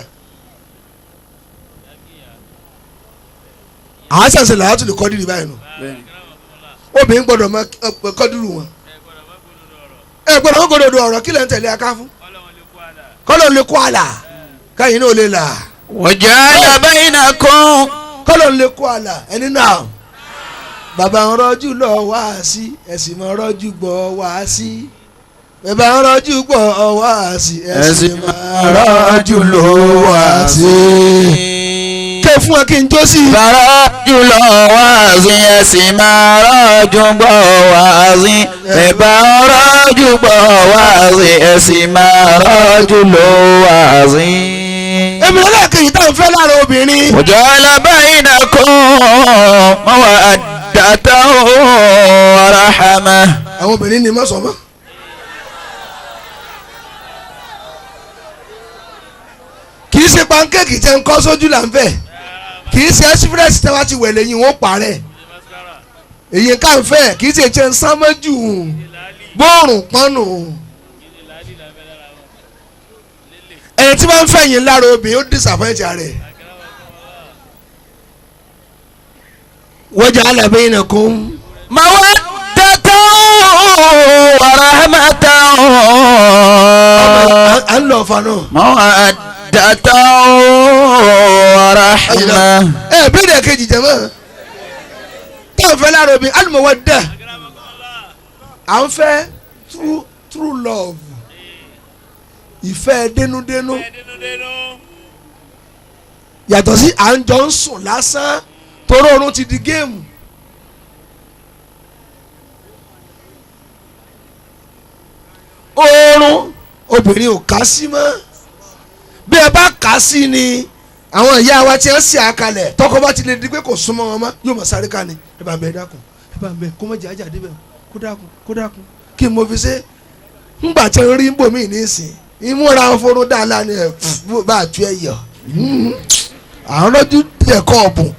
àwọn sàǹsẹ̀ làwọn tún lè kọ́ dìrì báyìí nù obìnrin gbọ́dọ̀ máa kọ́ dìrì wọn ẹ gbọ́dọ̀ wọn gbọ́dọ̀ ọ̀rọ̀ kí lẹ́ ń tẹ̀lé aká fún kọ́lọ̀ lè kó àlà káyìn náà lè là. waja'ala bainakum. kọ́lọ̀ lè kó àlà ẹni náà bàbá ń rọ́jú lọ wá sí ẹ̀sìn mọ́ rọ́jú gbọ́ wá sí bàbá ń rọ́jú gbọ́ wá sí ẹ̀sìn mọ́ rọ́jú lọ wá sí. ké fún ọ kí n jó sí. rọ́jú lọ wá sí ẹ̀sìn máa rọ́jú gbọ́ wá sí bàbá ń rọ́jú gbọ́ wá sí ẹ̀sìn máa rọ́jú lọ wá sí. èmi lọ́lẹ́kẹ̀yìn tá à ń fẹ́ lára obìnrin. waja'ala bainakum mawaddatan wa rahmah. àwọn obìnrin ni má sọ mọ́. kì í ṣe pankéèkì tẹ́ ń kọ́ sójú là ń fẹ́ kì í ṣe ẹ́sífírẹ́sì tẹ́ wá ti wẹ̀ lẹ́yìn wọ́n parẹ́ èyí ká ń fẹ́ kì í ṣe ṣe ń sámọ́jù bóòrùn pọ́nù ẹni tí wọ́n ń fẹ́ yín lára obìnrin ó disappoint rẹ̀ waja'ala bainakum mawaddatan wa rahmatan. à ń lọ ọ̀fà náà. mawaddatan wa rahmah. bí ìdè kejì jẹ mọ́ táwọn fẹ́ lára obìnrin al-mawadda à ń fẹ́ true love ìfẹ́ dénúdénú yàtọ̀ sí à ń jọ ń sùn lásán torí oorun ti di géèmù. oorun obìnrin ò ká sí mọ́ bí ẹ bá ká sí ni àwọn ìyá wa tí wọ́n sì àkàlẹ̀ tọkọ bá ti lè di pé kò súnmọ́ wọn mọ́ yóò mọ̀ sáré ká ni ẹ bá ń bẹ ẹ dákun ẹ bá ń bẹ kó mọ̀ jẹ́ ajá débẹ̀ kó dákun kí n mo fi ṣe ńgbà tí ń rí ń bò mí nísìn ìmúra forún dáadáa ni ẹ bá a tú ẹ yọ àwọn lójú ẹ̀kọ́ ọ̀bùn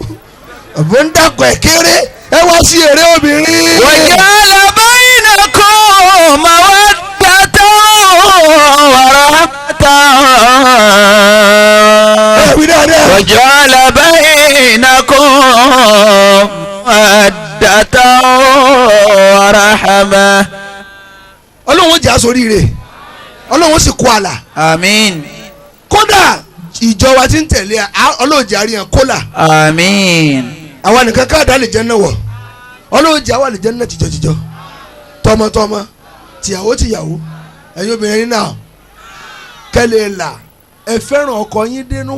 ọ̀bùn ń dàgbọ̀ ẹ̀ kéré ẹ wá sí eré obìnrin. wajala bainakum mawaddatan wa rahmatan. wajala bainakum mawaddatan wa rahmatan. ọlọ́run jà sórí rẹ̀ ọlọ́run sì kó àlà. àmín. kódà ìjọ wa ti ń tẹ̀lé ọlọ́run jà rí yẹn kólà. àmín. àwa nìkan káàdá lè jẹ́ náà wọ̀ ọlọ́run jà wà lè jẹ́ náà tìjọ́tìjọ́ tọmọtọmọ tìyàwó tìyàwó ẹ̀yin obìnrin náà kẹ́lẹ́ là ẹ fẹ́ràn ọkọ yín dénú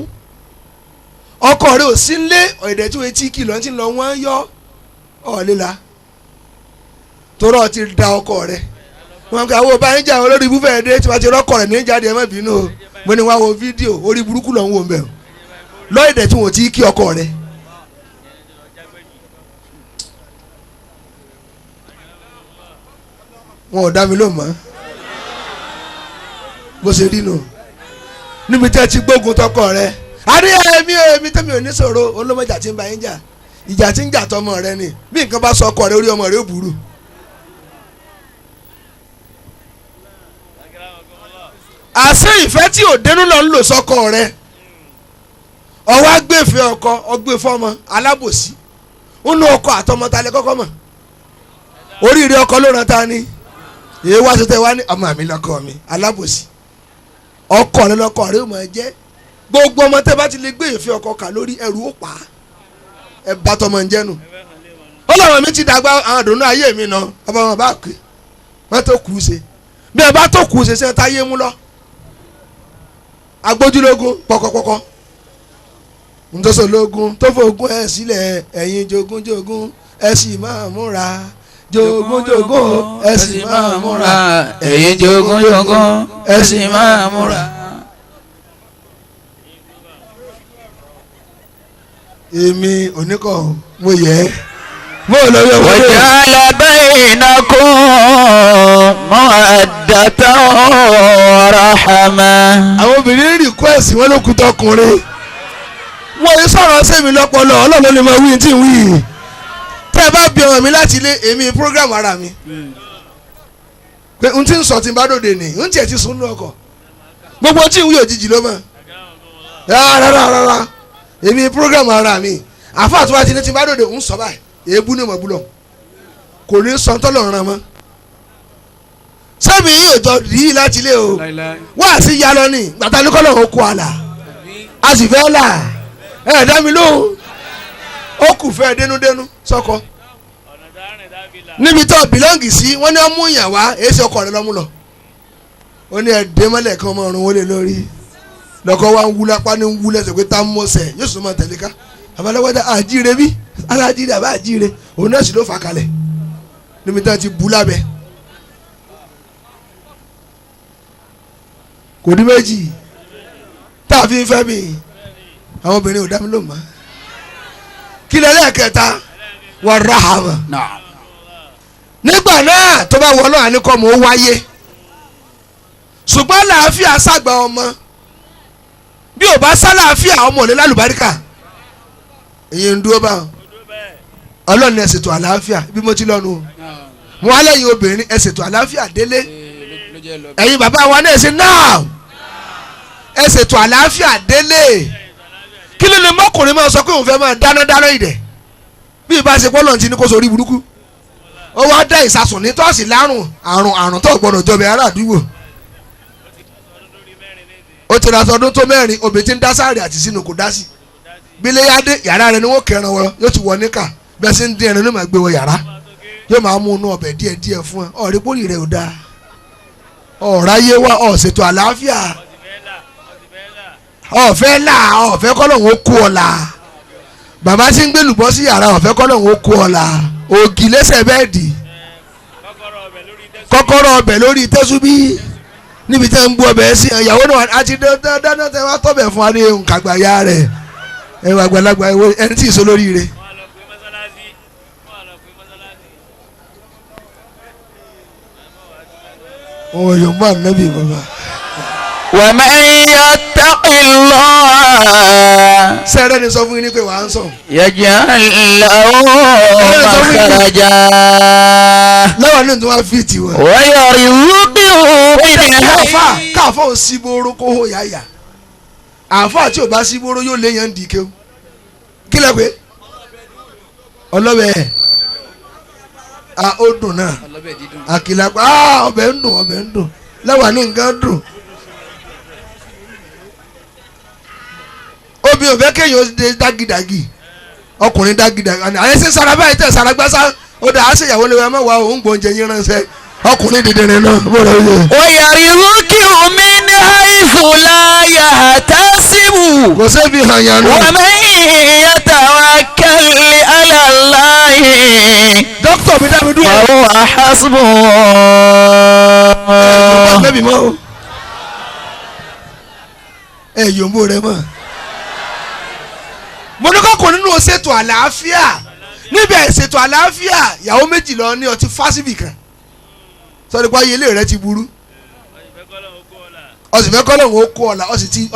ọkọ rẹ ò sí nlé ọ̀ẹ̀dẹ̀ tí wọ́n ti kìlọ̀ ti lọ wọ́n yọ ọ̀ọ́lẹ́la torọ́ ọ ti da ọkọ rẹ wọn kà wọ́n bá ń jà olórí ibùfẹ́ ẹ̀dẹ́ tí wọ́n ti rọ́kọ̀ rẹ̀ ní jáde ẹ̀ má bínú o mo ní wá wo fídíò orí burúkú lọ́n wò mbẹ́ o lọ́ọ̀dẹ̀ tí wọ́n ti kí ọkọ rẹ̀. wọn ò dá mi ló mọ́ bó ṣe rí nù níbi tí ẹ ti gbógun tọkọ rẹ̀ àríyá èmi tẹ́mi ò ní sọ̀rọ̀ olómọjà tí ń bá yín jà ìjà tí ń jà tọmọ rẹ ni bí nǹkan bá sọ ọkọ rẹ orí ọmọ rẹ ó burú. àṣé ìfẹ́ tí ò dénú lọ ń lò sọ́kọ rẹ ọwọ́ agbèfẹ́ ọkọ ọgbẹ́fọ́ ọmọ alábòsí ń lo ọkọ àtọmọ ta lẹ kọ́kọ́ mọ̀ oríire ọkọ ló ràn ta ni èyí wá sí tẹ wá ní ọmọ mi lọkọ mi alábòsí ọkọ rẹ lọkọ rẹ ó máa jẹ gbogbo ọmọ tẹ bá ti lè gbé ìfẹ́ ọkọ kà lórí ẹrù ó pa ẹ bá tọmọ ń jẹnu ó lọ́wọ́ mi ti dàgbà àwọn àdùnnú ayé mi nà ọba wọn bá pè wọ́n tó kù ú ṣe bí ẹ bá tó kù ú ṣe ṣe táyé mú lọ agbójúlógún pọkọpọkọ ntòsólógún tó fògùn ẹ sílẹ̀ ẹ̀yin jogúnjogún ẹ sì máa múra jogúnjogún ẹ sì máa múra ẹ̀yin jogúnjogún ẹ sì máa múra. èmi oníkọ̀ mo yẹ mo lọ yọ wọlé. wajala bainakum mawaddatan wa rahmah. àwọn obìnrin request wọn ló kú tọkùnrin wọn yìí sọ̀rọ̀ sẹ́mi lọ́pọ̀lọ́ ọlọ́run lè máa wí tí ń wí tẹ́ ẹ bá bí ọmọ mi láti ilé èmi program ara mi pé n tí ń sọ tí n bá dòde nì n tiẹ̀ ti sùn ní ọkọ̀ gbogbo tí ń wí òjijì ló mọ̀ rárá èmi program ara mi àfa àtúwá ti ní tí n bá dòde ń sọ báyìí èébú ní ìmọ̀ búlọ̀ kò ní sọ tọ́lọ̀ ràn mọ́ sẹ́mi yìí ò jọ rí láti ilé o wá sí yálọ ní gbàtà ní kọ́lọ̀ ó kó àlà a sì fẹ́ là ẹ̀ dá mi lóhùn ó kù fẹ́ dénúdénú sọ́kọ níbi tó bìlọ́ǹgì sí wọ́n ní ọmú yàn wá èsì ọkọ rẹ lọ́mú lọ ó ní ẹ̀dẹ́ mọ́lẹ̀ kan ọmọ ọ̀run wọlé lórí lọ́kọ́ wa ń wú lápá ní ń wú lẹ́sẹ̀ pé tá ń mọ̀ọ́sẹ̀ yóò sọ ma tẹ̀lé ká àbálẹ́wọ́dá àjíire bí alájíire àbá àjíire òun náà sì ló fà kalẹ̀ níbi tí wọ́n ti bu lábẹ́ kò ní méjì tá a fi ń fẹ́ mi àwọn obìnrin ò dá mi ló mọ́ kí lẹ́lẹ́kẹta wọ́n rà á mọ́ nígbà náà tó bá wọ́n náà ní kọ́ mọ́ ó wáyé ṣùgbọ́n làáfíà sàgbà ọmọ bí ò bá sálàáfíà ọmọ ò lè lálùbáríkà èyí ń dúró báwọn ọlọ́run ẹ ṣètò àlàáfíà bí mo ti lọ́nu mo wá lẹ́yìn obìnrin ẹ ṣètò àlàáfíà délé ẹ̀yin bàbá wa náà ṣe náà ẹ ṣètò àlàáfíà délé kí ló lè mọ́kùnrin máa sọ pé òun fẹ́ máa dáná ìdẹ̀ bí ìbá ṣe pọ́lọ̀ ti ní kó sórí burúkú ó wá dá ìsasùn ní tọ́sí lárùn àrùn tó gbọdọ̀ jọbẹ̀ ará àdúgbò ó ti ra ọdún tó mẹ́rin obìnrin ti ń dá sáré àti sínú kò dá sí bílẹ̀ yá dé yàrá rẹ ni wọ́n kẹran wọ yóò ti wọ níkà bẹ́ẹ̀ sì ń dín ẹran ló máa gbé wọ yàrá yóò máa mú inú ọbẹ̀ díẹ̀ fún ẹ ọ̀rí pólì rẹ ò dáa ọ̀ráyé wá ọ̀ṣètò àlàáfíà ọ̀fẹ́ là ọ̀fẹ́ kọ́lọ́hún ó kú ọ̀la bàbá tí ń gbé lùbọ́ sí yàrá ọ̀fẹ́ kọ́lọ́hún ó kú ọ̀la ògì lẹ́sẹ̀ bẹ́ẹ̀dì kọ́kọ́rọ́ ọbẹ̀ lórí tẹ́súbí níbi tẹ́ ń bú ọbẹ̀ sí ìyàwó náà àti dáná tẹ́ wá tọ́bẹ̀ fún wa ní nkàgbàyà rẹ̀ ẹ̀wọ̀n àgbàlagbà ẹni tí ì so lórí rẹ̀. ọmọ yorùbá nàbì bàbá. wa man yattaqillah. sẹ́rẹ́ ni sọ fún yín ní pé wàá ń sọ. yaj'al lahu makhraja. lọ́wọ́ ní tí wọ́n fi tì wọ́n. wa yarzuqhu min káfọ́ ò sí bóró kó hó yáyà àfọ́ àti ò bá sí bóró yóò lé yẹn ń dìke o kí lẹ́ pé ọlọ́bẹ̀ ó dùn náà àkìlà pé ọbẹ̀ ń dùn lẹ́wà ní nǹkan dùn. obì ò fẹ́ kéèyàn dé dágídàgì ọkùnrin dágídàgì àyẹ̀ ṣe sara báyìí tẹ̀ sara gbásá ó dà á ṣèyàwó lè wá má wà òun gbòǹjẹ yín ránṣẹ́ ọkùnrin dìdìrín náà bó lọ yẹ. ويرزقه من حيث لا يحتسب. kò sẹ́bi hàn yàn nù. ومن يتوكل على الله dókítà mi dá mi dúró. فهو حسبه. bẹ́ẹ̀ni mọ́ o yòǹbó rẹ mọ́. mo ní kọ́kọ́ nínú ṣètò àlàáfíà níbẹ̀ ṣètò àlàáfíà ìyàwó méjì lọ ní ọtí fásibì kan sọ́dọ̀ pé ayé ilé rẹ ti burú ọsì fẹ́ kọ́ lóun ó kó ọ̀la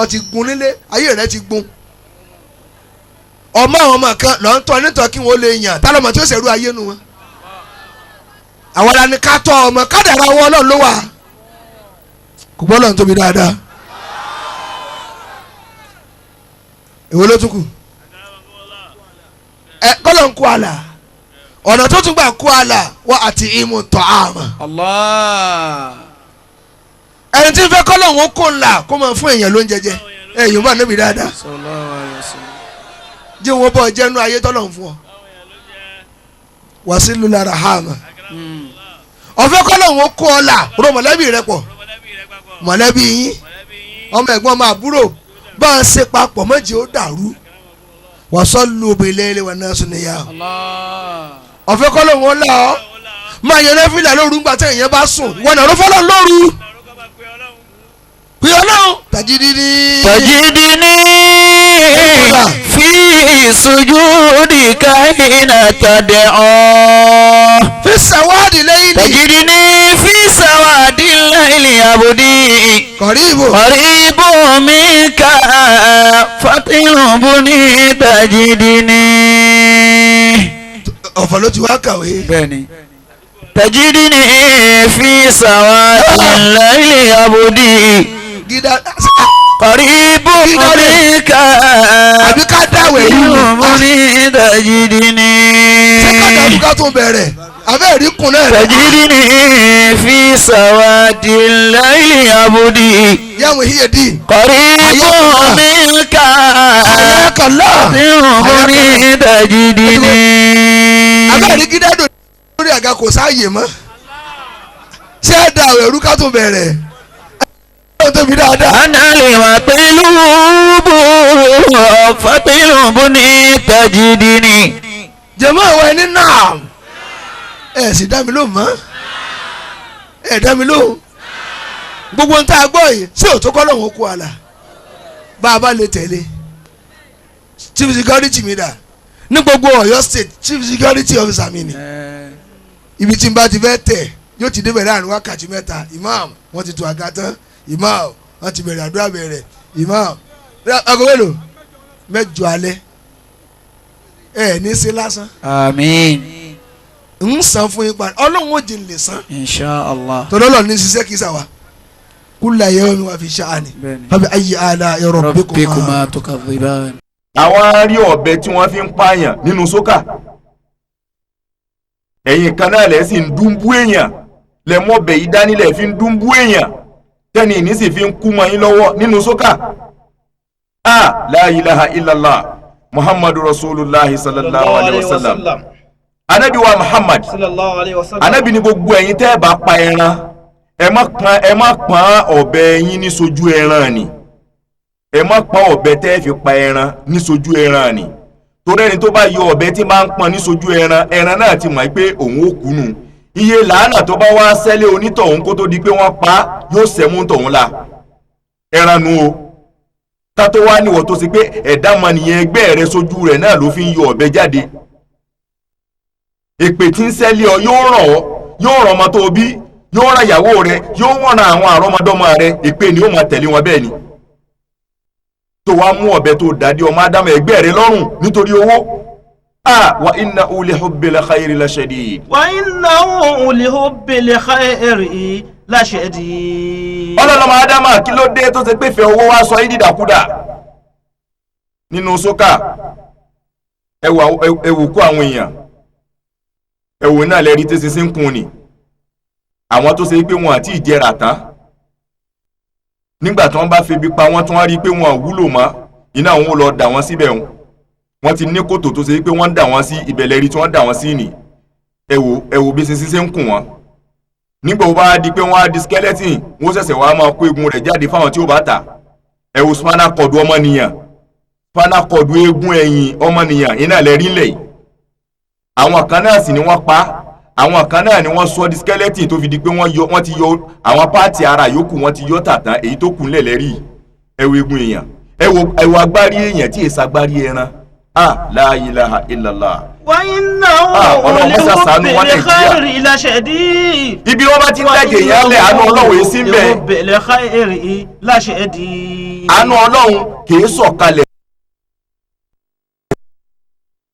ọtí gun nílé ayé rẹ ti gun ọmọ àwọn ọmọ kan lọ ń tọ́ nítorí kí wọ́n lè yàn tálọ́mọ tí ó ṣẹ̀rú ayé nu wọn àwọn ọ̀la ni ká tọ́ ọmọ kádàrá wọn Ọlọ́run ló wà kò gbọ́ lọ́n tóbi dáadáa èwo ló tún kù kọ́lọ̀ ń kó àlà ọ̀nà tó tún gbà kó àlà wọ́n àti ìmú tọ́ àmà. Allah. ẹni tí ń fẹ́ kọ́lọ̀ ń kó ńlá kó máa fún èèyàn ló ń jẹjẹ èèyàn bá níbi dáadáa Sallallahu alaihi wasallam. jẹ́ wọn bọ́ jẹ́nu ayé tọ́lọ̀ ń fún ọ. wàsílù lára hàmà ọ̀fẹ́ kọ́lọ̀ ń kó ọ̀là rọ mọ̀lẹ́bí rẹ pọ̀ mọ̀lẹ́bí yín ọmọ ẹ̀gbọ́n ọmọ àbúrò bá a ṣe papọ̀ méjì ó dàrú wàsọ́lù obìnrin wà náà sùn níyà ọ̀fẹ́ kọ́ ló ń wọ́n là ọ́ máa yẹn lẹ́fìlà lóru ńgbà tí èèyàn bá sùn wọn náà ló fọ́lọ́ lóru pè ọlọ́run tajidini fi sujudika hina tad'u. fi sawadi lẹ́yìn tajidini fi sawadi layli abudi. kọ̀ríbù minka fatilubuni tajidini. ọ̀fọ̀ ló ti wá kàwé. bẹ́ẹ̀ni. tajidini fi sawadi layli abudi. gíga Qaribu minka àbí ká dáwẹ̀ yìí fatilubuni tajidini. ṣé ká dàrú ká tún bẹ̀rẹ̀ abẹ́ ẹ̀rí kun náà rẹ̀. tajidini fi sawadi layli abudi. yàwó hiye dín. Qaribu minka ayakala fatilubuni tajidini. abẹ́ ẹ̀rí gíga dò lórí àga kò sáàyè mọ́ ṣé ẹ dáwẹ̀ ẹ̀rú ká tún bẹ̀rẹ̀ ẹ̀ tóbi dáadáa. Ana al-matlubu fatilubuni tajidini. jẹ̀mọ́ ìwọ ẹni náà ẹ̀ sì dá mi lóhùn mọ́ ẹ̀ dá mi lóhùn gbogbo ń tá a gbọ́ yìí sí òtún kọ́ lọ́hùn kó àlà bá a bá lè tẹ̀lé chief security mi dà ní gbogbo Ọ̀yọ́ state chief security officer mi ni ibi tí n bá ti fẹ́ tẹ̀ yóò ti débẹ̀ láàrin wákàtí mẹ́ta imam wọ́n ti tu àga tán imam wọ́n ti bẹ̀rẹ̀ àdúrà bẹ̀rẹ̀ imam aago mélòó mẹ́jọ alẹ́ ẹ̀ ní sí lásán. Àmín. ń san fún yín padà ọlọ́run ó jìn lè san. Insha Allah. tọ́lọ́lọ́ ní ṣiṣẹ́ kìí sàwà kulla yawmin wa fi sha'ani fabi ayyi ala'i rabbikuma Rabbikuma tukadhiban. àwọn arí ọ̀bẹ tí wọ́n fi ń pààyàn nínú sókà ẹ̀yìn kan náà lẹ̀ sì ń dúnbú èèyàn lẹ̀ mọ́bẹ̀ yìí dánilẹ̀ fi ń dúnbú èèyàn tẹ́ni ìní sì fi ń kú mọ́ yín lọ́wọ́ nínú sókà. La ilaha illallah muhammadu rasulillah sallallahu alayhi wa sallam anabi wa muhammad Sallallahu alaihi wasallam. anabi ni gbogbo ẹ̀yin tẹ́ ẹ bá pa ẹran ẹ má pọ́n ọ̀bẹ yín ní sojú ẹran ni ẹ má pa ọ̀bẹ tẹ́ fi pa ẹran níṣojú ẹran ni torí ẹni tó bá yọ ọ̀bẹ tí máa ń pọn níṣojú ẹran náà ti mọ̀ pé òun ó kú nù iye làánà tó bá wá sẹ́lẹ̀ onítọ̀hún kó tó di pé wọ́n pa yóò sẹ́mú tọ̀hún la ẹran nu o tátó wá níwọ̀ tó ṣe pé ẹ̀dá mọ̀nìyàn ẹgbẹ́ rẹ sójú rẹ̀ náà ló fi ń yọ ọ̀bẹ jáde èpè tí ń sẹ́lẹ̀ ọ yóò ràn ọmọ tó bí yóò ràn ìyàwó rẹ yóò wọ́n ran àwọn àrọ́mọdọ́mọ rẹ èpè ni ó máa tẹ̀lé wọn bẹ́ẹ̀ ni tó wá mú ọ̀bẹ tó dàdí ọmọ ádámù ẹgbẹ́ rẹ lọ́rùn nítorí owó wa innahu li hubbil khayri la shadid. wa innahu li hubbil khayri la shadid. ọlọ́lọ́mọ ádámù kí ló dé tó ṣe pé fẹ́ owó wá sọ yín dídàkúdà nínú sókà ẹwù kó àwọn èèyàn ẹwù náà lẹ́rí tí sísí ń kun ni àwọn tó ṣe pé wọn àti ìjẹrà tán nígbà tí wọ́n bá febi pa wọ́n tí wọ́n rí pé wọn wúlò mọ́ iná wọn lọ dà wọ́n síbẹ̀ wọ́n ti ní kòtò tó ṣe pé wọ́n dà wọ́n sí ìbẹ̀lẹ̀ rí tí wọ́n dà wọ́n sí ni ẹwù bí sísí ṣe ń kùn wọ́n nígbà wo bá di pé wọ́n á di skeleton wọ́n ṣẹ̀ṣẹ̀ wá máa kó egun rẹ̀ jáde fáwọn tí ó bá tà ẹwù spinal cord ọmọnìyàn spinal cord egun ẹ̀yìn ọmọnìyàn iná lẹ́rí ńlẹ̀ yìí àwọn kan náà sì ni wọ́n pa àwọn kan náà ni wọ́n sọ di skeleton tó fi di pé wọ́n ti yọ àwọn páàtì ara yòókù wọ́n ti yọ tàtàn èyí tó kù ńlẹ̀ lẹ́rí ẹwù egun èèyàn ẹwù agbárí èèyàn tí èsì agbárí ẹran la ilaha illallah. wa innahu li hubbil khayri la shadid. ibi wọn bá ti ń dájẹ èèyàn lẹ àánú Ọlọ́run yìí sí bẹ́ẹ̀. hubbil khayri la shadid. àánú Ọlọ́run kì í sọ̀kalẹ̀.